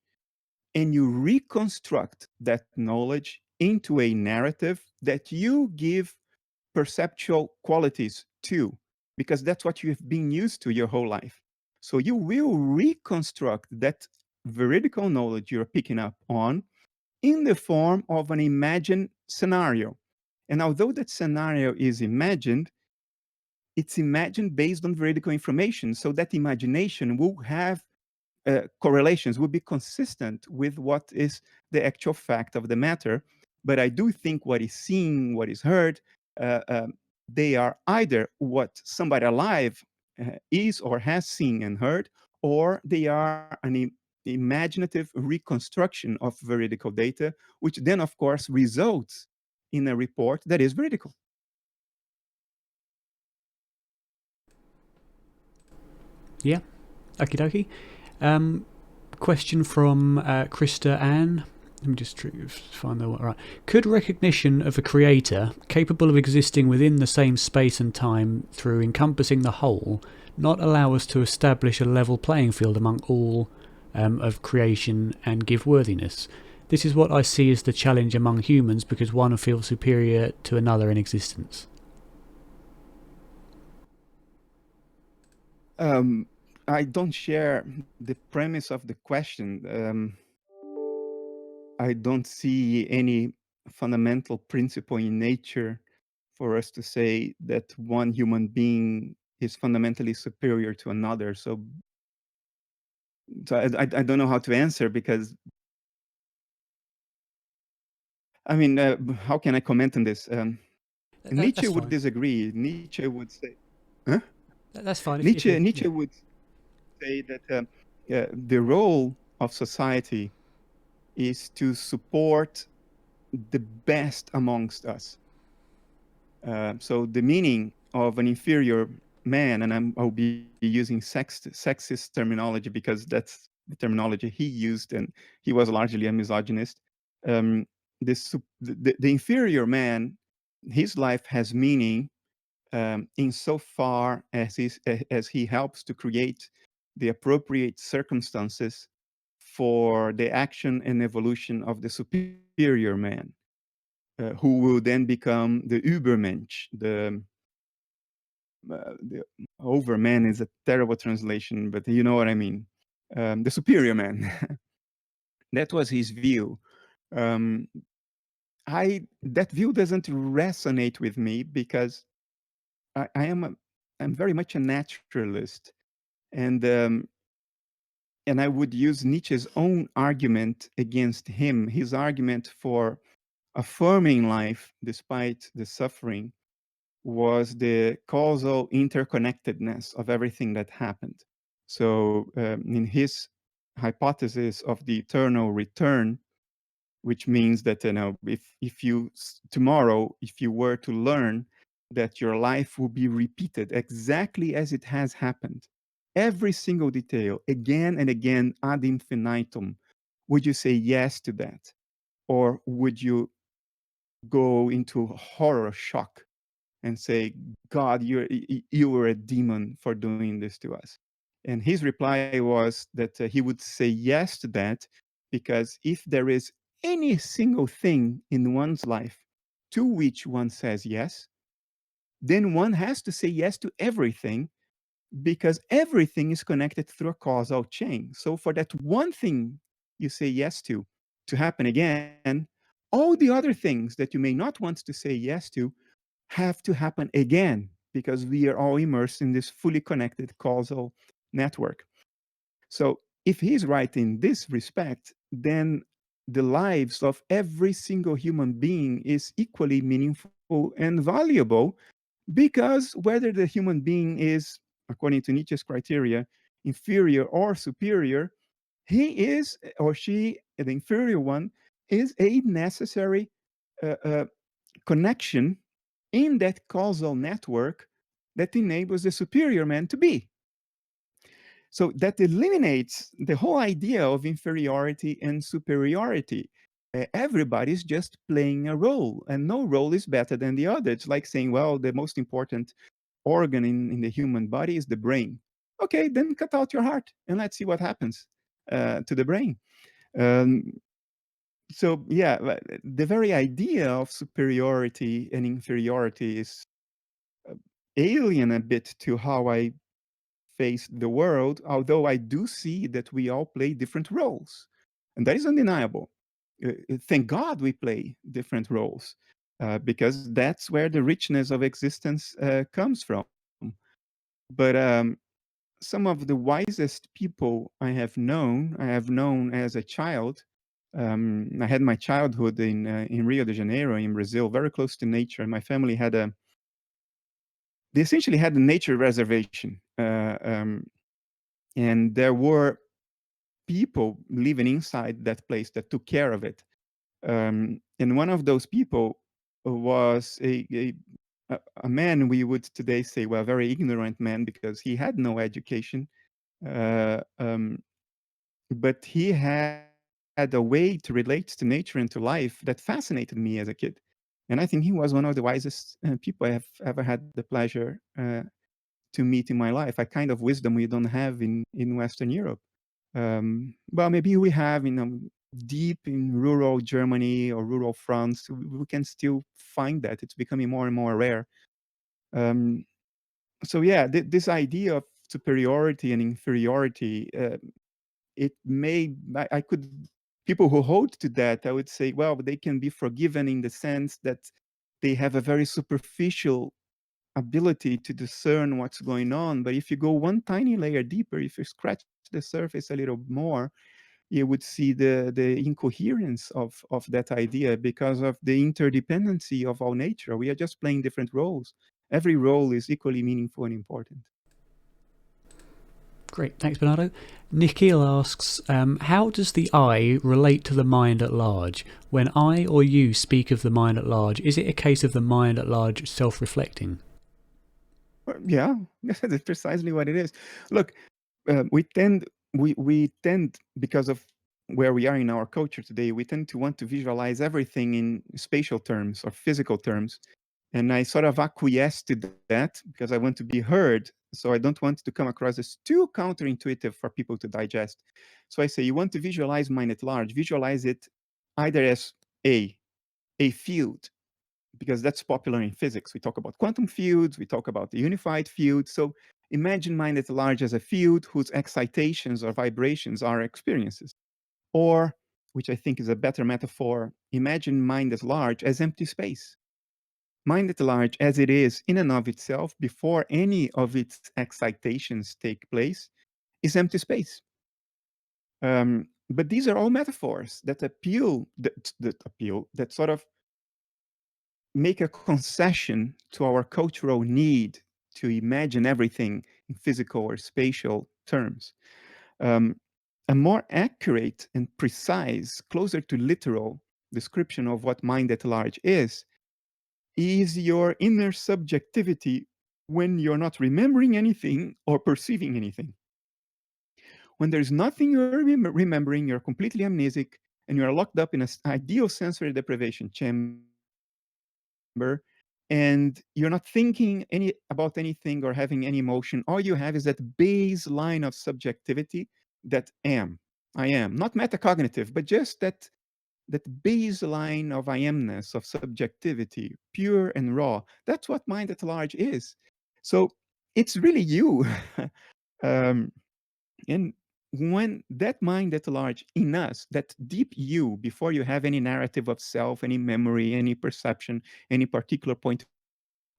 and you reconstruct that knowledge into a narrative that you give perceptual qualities to, because that's what you've been used to your whole life. So you will reconstruct that veridical knowledge you're picking up on in the form of an imagined scenario. And although that scenario is imagined, it's imagined based on veridical information. So that imagination will have correlations, will be consistent with what is the actual fact of the matter. But I do think what is seen, what is heard, they are either what somebody alive is or has seen and heard, or they are an imaginative reconstruction of veridical data, which then, of course, results in a report that is veridical. Yeah, okie dokie. Question from Krista Ann. Let me just find the right. Could recognition of a creator capable of existing within the same space and time through encompassing the whole not allow us to establish a level playing field among all of creation and give worthiness? This is what I see as the challenge among humans, because one feels superior to another in existence. I don't share the premise of the question. I don't see any fundamental principle in nature for us to say that one human being is fundamentally superior to another. So I don't know how to answer, because I mean, how can I comment on this? Nietzsche would disagree. Nietzsche would say, huh? That's fine. Nietzsche would say that the role of society is to support the best amongst us. So the meaning of an inferior man, and I'll be using sexist terminology because that's the terminology he used, and he was largely a misogynist. The inferior man, his life has meaning insofar as he helps to create the appropriate circumstances for the action and evolution of the superior man, who will then become the Übermensch. The overman is a terrible translation, but you know what I mean. The superior man. That was his view. That view doesn't resonate with me, because I'm very much a naturalist, and I would use Nietzsche's own argument against him. His argument for affirming life despite the suffering was the causal interconnectedness of everything that happened. So in his hypothesis of the eternal return, which means that if you tomorrow, if you were to learn that your life will be repeated exactly as it has happened, every single detail, again and again ad infinitum, would you say yes to that, or would you go into horror shock and say, God, you were a demon for doing this to us? And his reply was that he would say yes to that, because if there is any single thing in one's life to which one says yes, then one has to say yes to everything, because everything is connected through a causal chain. So for that one thing you say yes to happen again, all the other things that you may not want to say yes to have to happen again, because we are all immersed in this fully connected causal network. So if he's right in this respect, then the lives of every single human being is equally meaningful and valuable, because whether the human being is, according to Nietzsche's criteria, inferior or superior, he is, or she, the inferior one, is a necessary connection in that causal network that enables the superior man to be. So that eliminates the whole idea of inferiority and superiority. Everybody's just playing a role, and no role is better than the other. It's like saying, well, the most important organ in the human body is the brain. Okay, then cut out your heart and let's see what happens to the brain. So yeah, the very idea of superiority and inferiority is alien a bit to how I face the world, although I do see that we all play different roles, and that is undeniable. Thank God we play different roles, because that's where the richness of existence comes from. But some of the wisest people I have known as a child. I had my childhood in Rio de Janeiro, in Brazil, very close to nature. My family they essentially had a nature reservation, and there were people living inside that place that took care of it. And one of those people was a man we would today say, well, very ignorant man, because he had no education, but he had a way to relate to nature and to life that fascinated me as a kid. And I think he was one of the wisest people I have ever had the pleasure to meet in my life. A kind of wisdom we don't have in Western Europe. Well, maybe we have deep in rural Germany or rural France. We can still find that. It's becoming more and more rare. So yeah, this idea of superiority and inferiority, it may, I could, people who hold to that, I would say, well, they can be forgiven in the sense that they have a very superficial ability to discern what's going on. But if you go one tiny layer deeper, if you scratch the surface a little more, you would see the incoherence of that idea, because of the interdependency of our nature. We are just playing different roles. Every role is equally meaningful and important. Great, thanks, Bernardo. Nikhil asks, how does the I relate to the mind at large? When I or you speak of the mind at large, is it a case of the mind at large self-reflecting? Yeah, that's precisely what it is. Look, we tend, because of where we are in our culture today, we tend to want to visualize everything in spatial terms or physical terms. And I sort of acquiesce to that because I want to be heard. So I don't want to come across as too counterintuitive for people to digest. So I say, you want to visualize mind at large, visualize it either as a field, because that's popular in physics. We talk about quantum fields, we talk about the unified field. So imagine mind at large as a field whose excitations or vibrations are experiences. Or, which I think is a better metaphor, imagine mind at large as empty space. Mind at large as it is in and of itself, before any of its excitations take place, is empty space. But these are all metaphors that that sort of make a concession to our cultural need to imagine everything in physical or spatial terms. a more accurate and precise, closer to literal description of what mind at large is your inner subjectivity when you're not remembering anything or perceiving anything. When there's nothing you're remembering, you're completely amnesic, and you're locked up in an ideal sensory deprivation chamber, and you're not thinking about anything or having any emotion. All you have is that baseline of subjectivity, that I am, not metacognitive, but just that baseline of I amness, of subjectivity, pure and raw. That's what mind at large is. So it's really you. And when that mind at large in us, that deep you, before you have any narrative of self, any memory, any perception, any particular point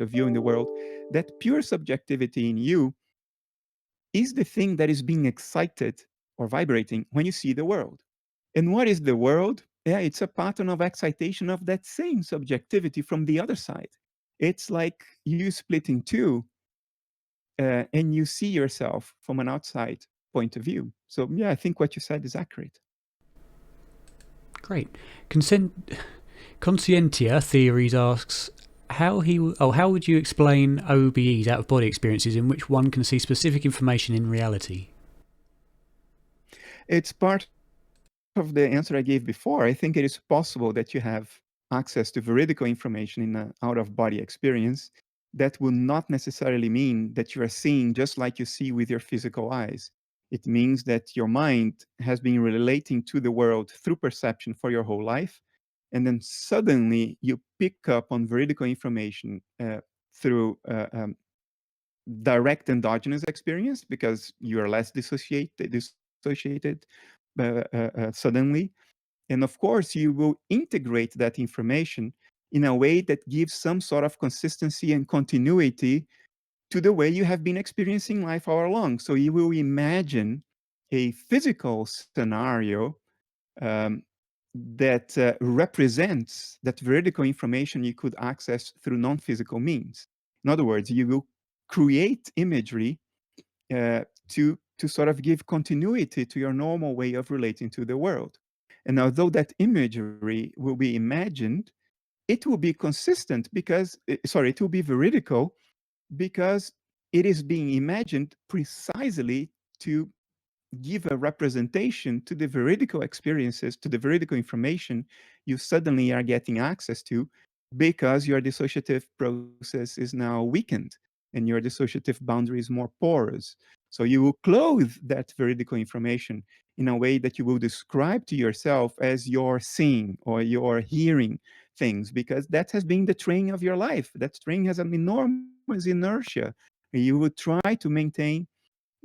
of view in the world, that pure subjectivity in you is the thing that is being excited or vibrating when you see the world. And what is the world? Yeah, it's a pattern of excitation of that same subjectivity from the other side. It's like you split in two and you see yourself from an outside point of view. So, yeah, I think what you said is accurate. Great. Conscientia Theories asks, how would you explain OBEs, out of body experiences, in which one can see specific information in reality? It's part of the answer I gave before. I think it is possible that you have access to veridical information in an out-of-body experience. That will not necessarily mean that you are seeing just like you see with your physical eyes. It means that your mind has been relating to the world through perception for your whole life, and then suddenly you pick up on veridical information through direct endogenous experience, because you are less dissociated suddenly. And of course, you will integrate that information in a way that gives some sort of consistency and continuity to the way you have been experiencing life all along. So you will imagine a physical scenario that represents that veridical information you could access through non-physical means. In other words, you will create imagery to sort of give continuity to your normal way of relating to the world. And although that imagery will be imagined, it will be consistent because, it will be veridical because it is being imagined precisely to give a representation to the veridical experiences, to the veridical information you suddenly are getting access to, because your dissociative process is now weakened and your dissociative boundary is more porous. So you will clothe that veridical information in a way that you will describe to yourself as you're seeing or you're hearing things, because that has been the training of your life. That training has an enormous inertia. You will try to maintain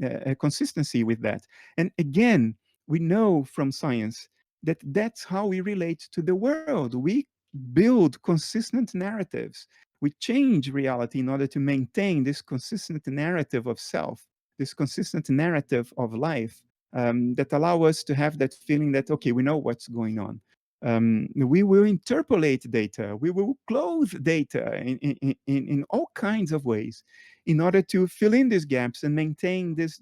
a consistency with that. And again, we know from science that that's how we relate to the world. We build consistent narratives. We change reality in order to maintain this consistent narrative of self, this consistent narrative of life, that allow us to have that feeling that, okay, we know what's going on. We will interpolate data. We will clothe data in all kinds of ways in order to fill in these gaps and maintain this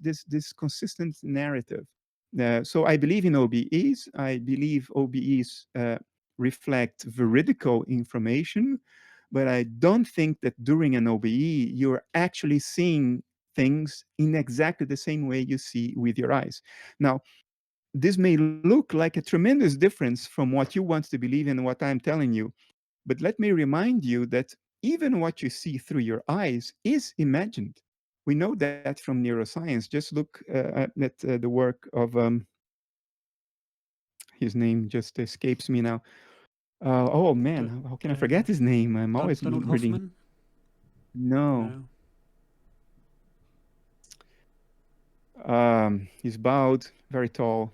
consistent narrative. So I believe in OBEs. I believe OBEs reflect veridical information, but I don't think that during an OBE you're actually seeing things in exactly the same way you see with your eyes. Now, this may look like a tremendous difference from what you want to believe in and what I'm telling you, but let me remind you that even what you see through your eyes is imagined. We know that from neuroscience. Just look at the work of, his name just escapes me now. Oh man, how can I forget his name? I'm always Donald reading. Hoffman? No. He's bowed, very tall.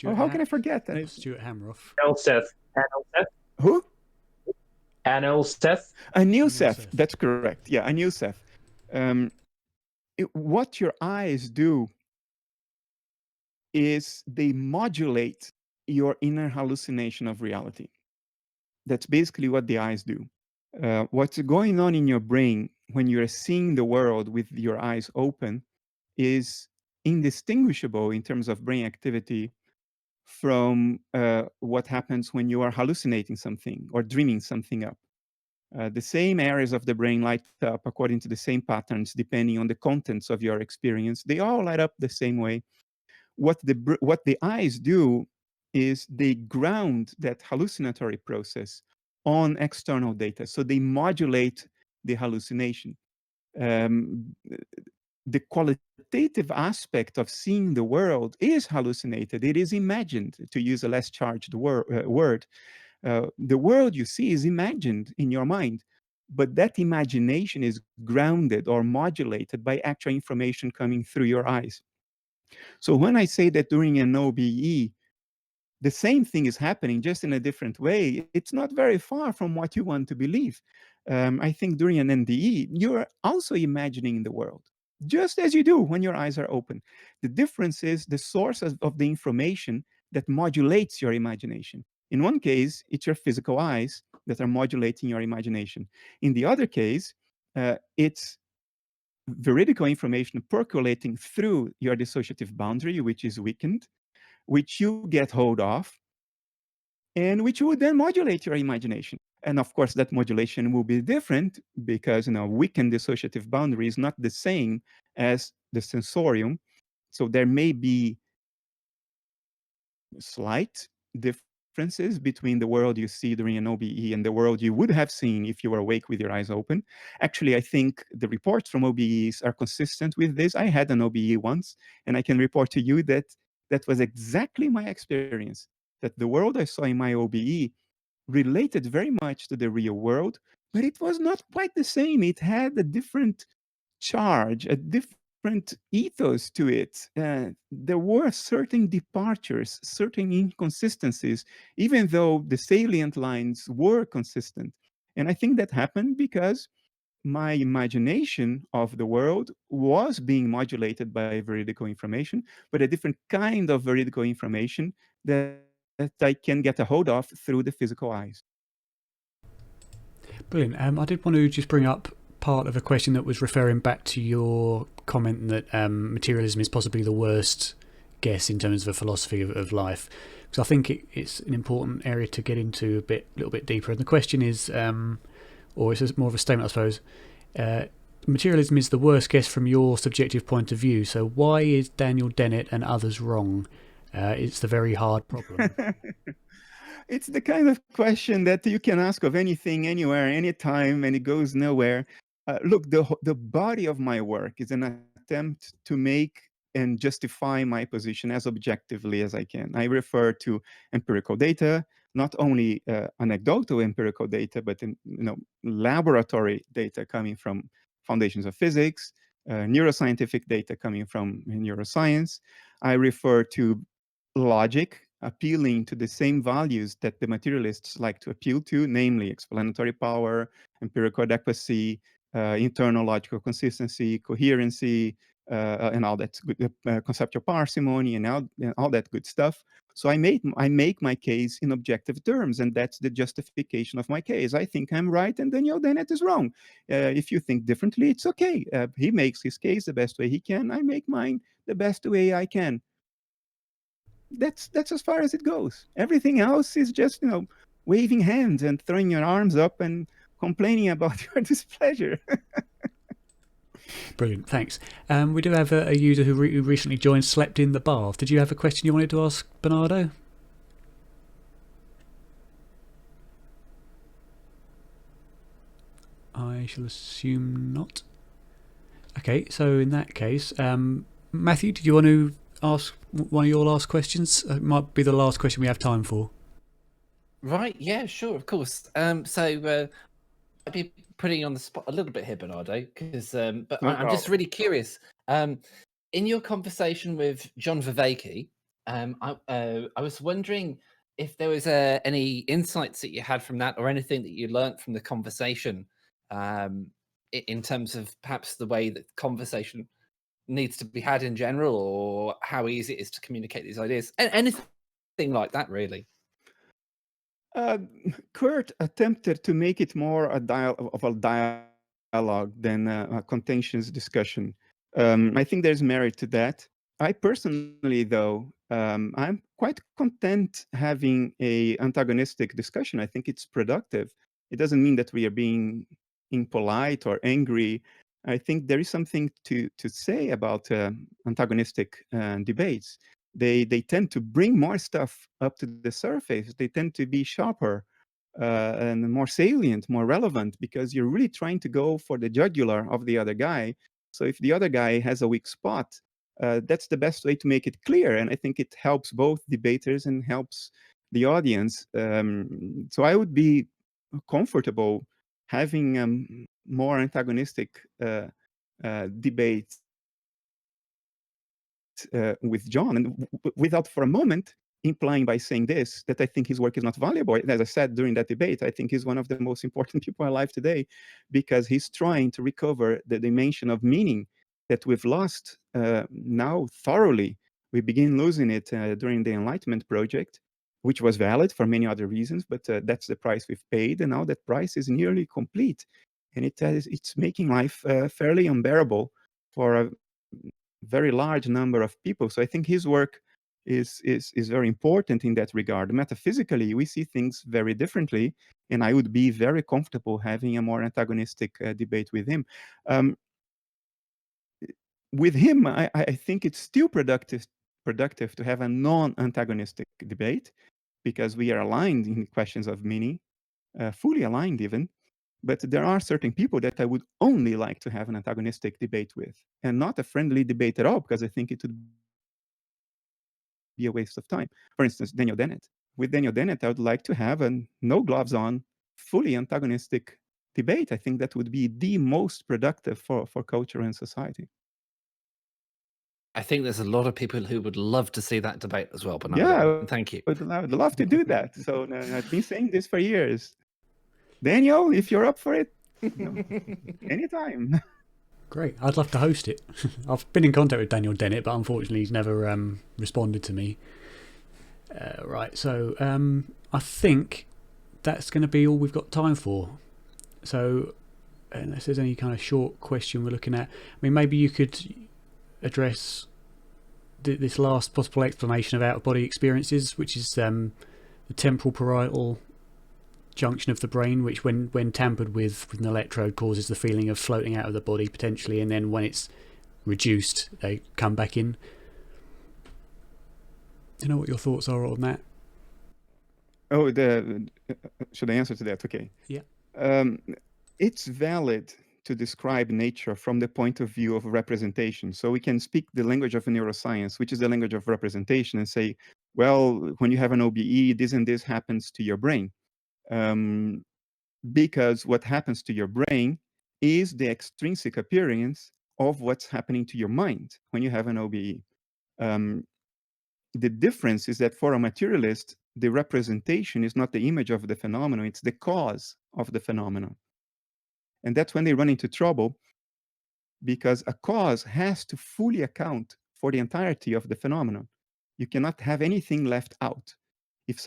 How can I forget that? No, Stuart Hamroff. Anil Who? Seth. Anil Seth. That's correct. Yeah, Anil Seth. What your eyes do is they modulate your inner hallucination of reality. That's basically what the eyes do. What's going on in your brain when you're seeing the world with your eyes open is indistinguishable in terms of brain activity from what happens when you are hallucinating something or dreaming something up. The same areas of the brain light up according to the same patterns, depending on the contents of your experience. They all light up the same way. What the eyes do is they ground that hallucinatory process on external data. So they modulate the hallucination. The qualitative aspect of seeing the world is hallucinated. It is imagined, to use a less charged word. The world you see is imagined in your mind, but that imagination is grounded or modulated by actual information coming through your eyes. So when I say that during an OBE, the same thing is happening just in a different way, it's not very far from what you want to believe. I think during an NDE, you're also imagining the world, just as you do when your eyes are open. The difference is the source of the information that modulates your imagination. In one case, it's your physical eyes that are modulating your imagination. In the other case, it's veridical information percolating through your dissociative boundary, which is weakened, which you get hold of, and which would then modulate your imagination. And of course, that modulation will be different because weakened dissociative boundary is not the same as the sensorium. So there may be slight differences between the world you see during an OBE and the world you would have seen if you were awake with your eyes open. Actually, I think the reports from OBEs are consistent with this. I had an OBE once, and I can report to you that that was exactly my experience, that the world I saw in my OBE related very much to the real world, but it was not quite the same. It had a different charge, a different ethos to it. There were certain departures, certain inconsistencies, even though the salient lines were consistent. And I think that happened because my imagination of the world was being modulated by veridical information, but a different kind of veridical information that I can get a hold of through the physical eyes. Brilliant. I did want to just bring up part of a question that was referring back to your comment that materialism is possibly the worst guess in terms of a philosophy of life, because I think it's an important area to get into a little bit deeper. And the question is, or it's more of a statement, I suppose. Materialism is the worst guess from your subjective point of view. So why is Daniel Dennett and others wrong? It's the very hard problem. It's the kind of question that you can ask of anything, anywhere, anytime, and it goes nowhere. Look, the body of my work is an attempt to make and justify my position as objectively as I can. I refer to empirical data, not only anecdotal empirical data, but laboratory data coming from foundations of physics, neuroscientific data coming from neuroscience. I refer to logic appealing to the same values that the materialists like to appeal to, namely explanatory power, empirical adequacy, internal logical consistency, coherency, and all that good, conceptual parsimony, and all that good stuff. So I make my case in objective terms, and that's the justification of my case. I think I'm right, and Daniel Dennett is wrong. If you think differently, it's okay. He makes his case the best way he can. I make mine the best way I can. That's as far as it goes. Everything else is just waving hands and throwing your arms up and complaining about your displeasure. Brilliant, thanks. We do have a user who recently joined, slept in the bath. Did you have a question you wanted to ask Bernardo? I shall assume not. Okay, so in that case, Matthew, did you want to ask one of your last questions? It might be the last question we have time for. Right, yeah, sure, of course. So I'd be putting you on the spot a little bit here, Bernardo, because but I'm just really curious. In your conversation with John Vervaeke, I was wondering if there was any insights that you had from that, or anything that you learnt from the conversation, in terms of perhaps the way that conversation needs to be had in general, or how easy it is to communicate these ideas, anything like that, really. Kurt attempted to make it more a dialogue than a contentious discussion. I think there's merit to that. I personally, though, I'm quite content having a antagonistic discussion. I think it's productive. It doesn't mean that we are being impolite or angry. I think there is something to say about antagonistic debates. They tend to bring more stuff up to the surface. They tend to be sharper and more salient, more relevant, because you're really trying to go for the jugular of the other guy. So if the other guy has a weak spot, that's the best way to make it clear. And I think it helps both debaters and helps the audience. So I would be comfortable having more antagonistic debates with John, and without for a moment implying by saying this that I think his work is not valuable. As I said during that debate, I think he's one of the most important people alive today because he's trying to recover the dimension of meaning that we've lost now thoroughly. We begin losing it during the Enlightenment project, which was valid for many other reasons, but that's the price we've paid, and now that price is nearly complete, and it's making life fairly unbearable for a very large number of people. So I think his work is very important in that regard. Metaphysically, we see things very differently, and I would be very comfortable having a more antagonistic debate with him. With him, I think it's still productive to have a non-antagonistic debate because we are aligned in questions of meaning, fully aligned even. But there are certain people that I would only like to have an antagonistic debate with, and not a friendly debate at all, because I think it would be a waste of time. For instance, Daniel Dennett. With Daniel Dennett, I would like to have a no gloves on, fully antagonistic debate. I think that would be the most productive for culture and society. I think there's a lot of people who would love to see that debate as well, Bernardo. Yeah, Thank you. I would love to do that. So I've been saying this for years. Daniel, if you're up for it, anytime. Great. I'd love to host it. I've been in contact with Daniel Dennett, but unfortunately he's never responded to me. Right, so I think that's going to be all we've got time for. So unless there's any kind of short question we're looking at, I mean, maybe you could address this last possible explanation of out-of-body experiences, which is the temporal parietal junction of the brain, which when tampered with an electrode causes the feeling of floating out of the body potentially, and then when it's reduced they come back in. Do you know what your thoughts are on that? Oh, should I answer to that? Okay. Yeah. It's valid to describe nature from the point of view of representation. So we can speak the language of neuroscience, which is the language of representation, and say, well, when you have an OBE, this and this happens to your brain. Because what happens to your brain is the extrinsic appearance of what's happening to your mind when you have an OBE. The difference is that for a materialist, the representation is not the image of the phenomenon, it's the cause of the phenomenon. And that's when they run into trouble, because a cause has to fully account for the entirety of the phenomenon. You cannot have anything left out. If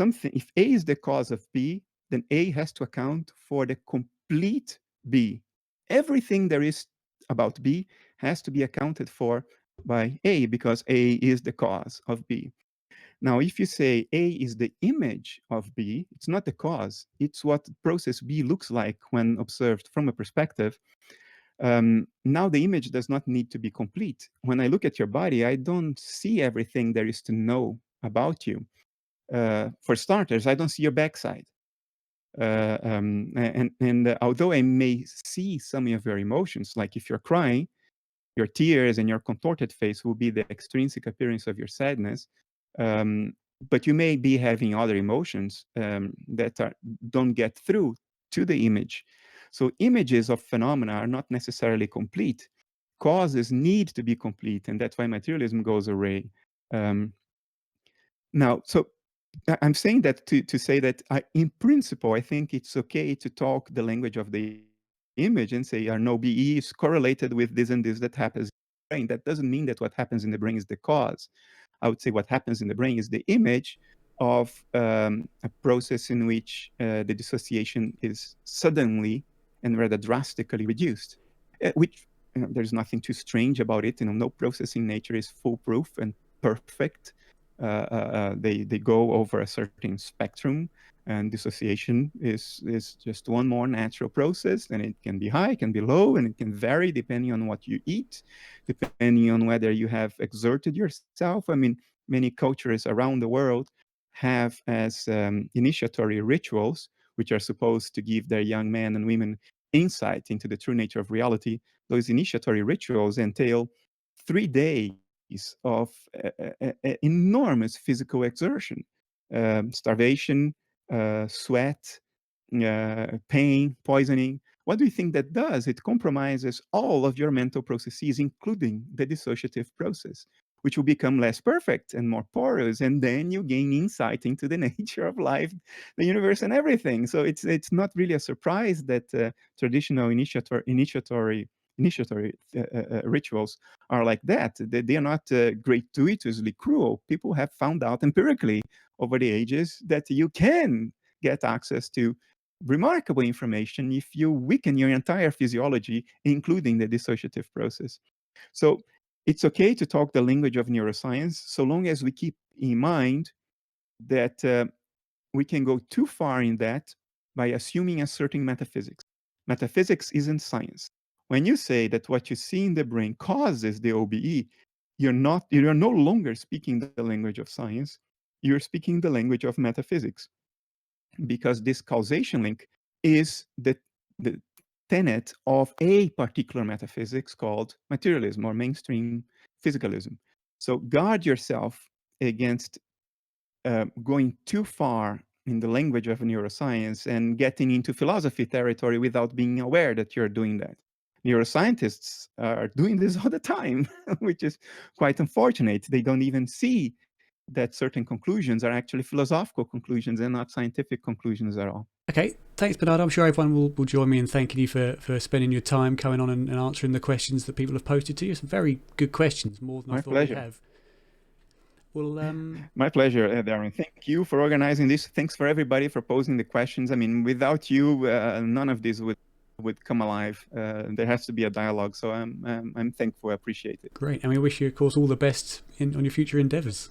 A is the cause of B, then A has to account for the complete B. Everything there is about B has to be accounted for by A, because A is the cause of B. Now, if you say A is the image of B, it's not the cause. It's what process B looks like when observed from a perspective. Now the image does not need to be complete. When I look at your body, I don't see everything there is to know about you. For starters, I don't see your backside. And although I may see some of your emotions, like if you're crying, your tears and your contorted face will be the extrinsic appearance of your sadness. But you may be having other emotions that don't get through to the image. So images of phenomena are not necessarily complete. Causes need to be complete, and that's why materialism goes away. Now, so I'm saying that to say that in principle, I think it's okay to talk the language of the image and say, no, BE is correlated with this and this that happens in the brain. That doesn't mean that what happens in the brain is the cause. I would say what happens in the brain is the image of a process in which the dissociation is suddenly and rather drastically reduced, which there's nothing too strange about it. No process in nature is foolproof and perfect. They go over a certain spectrum, and dissociation is just one more natural process, and it can be high, it can be low, and it can vary depending on what you eat, depending on whether you have exerted yourself. I mean, many cultures around the world have as initiatory rituals, which are supposed to give their young men and women insight into the true nature of reality. Those initiatory rituals entail 3 days of enormous physical exertion, starvation, sweat, pain, poisoning. What do you think that does? It compromises all of your mental processes, including the dissociative process, which will become less perfect and more porous, and then you gain insight into the nature of life, the universe, and everything. So it's not really a surprise that traditional initiatory rituals are like that. They are not gratuitously cruel. People have found out empirically over the ages that you can get access to remarkable information if you weaken your entire physiology, including the dissociative process. So it's okay to talk the language of neuroscience so long as we keep in mind that we can go too far in that by assuming a certain metaphysics. Metaphysics isn't science. When you say that what you see in the brain causes the OBE, you're no longer speaking the language of science, you're speaking the language of metaphysics, because this causation link is the tenet of a particular metaphysics called materialism or mainstream physicalism. So guard yourself against going too far in the language of neuroscience and getting into philosophy territory without being aware that you're doing that. Neuroscientists are doing this all the time, which is quite unfortunate. They don't even see that certain conclusions are actually philosophical conclusions and not scientific conclusions at all. Okay, thanks, Bernardo. I'm sure everyone will join me in thanking you for spending your time coming on and answering the questions that people have posted to you. Some very good questions, more than I thought we'd have. Well, my pleasure, Darren. Thank you for organizing this. Thanks for everybody for posing the questions. I mean, without you, none of this would come alive. There has to be a dialogue, so I'm thankful. I appreciate it. Great, and we wish you, of course, all the best on your future endeavours.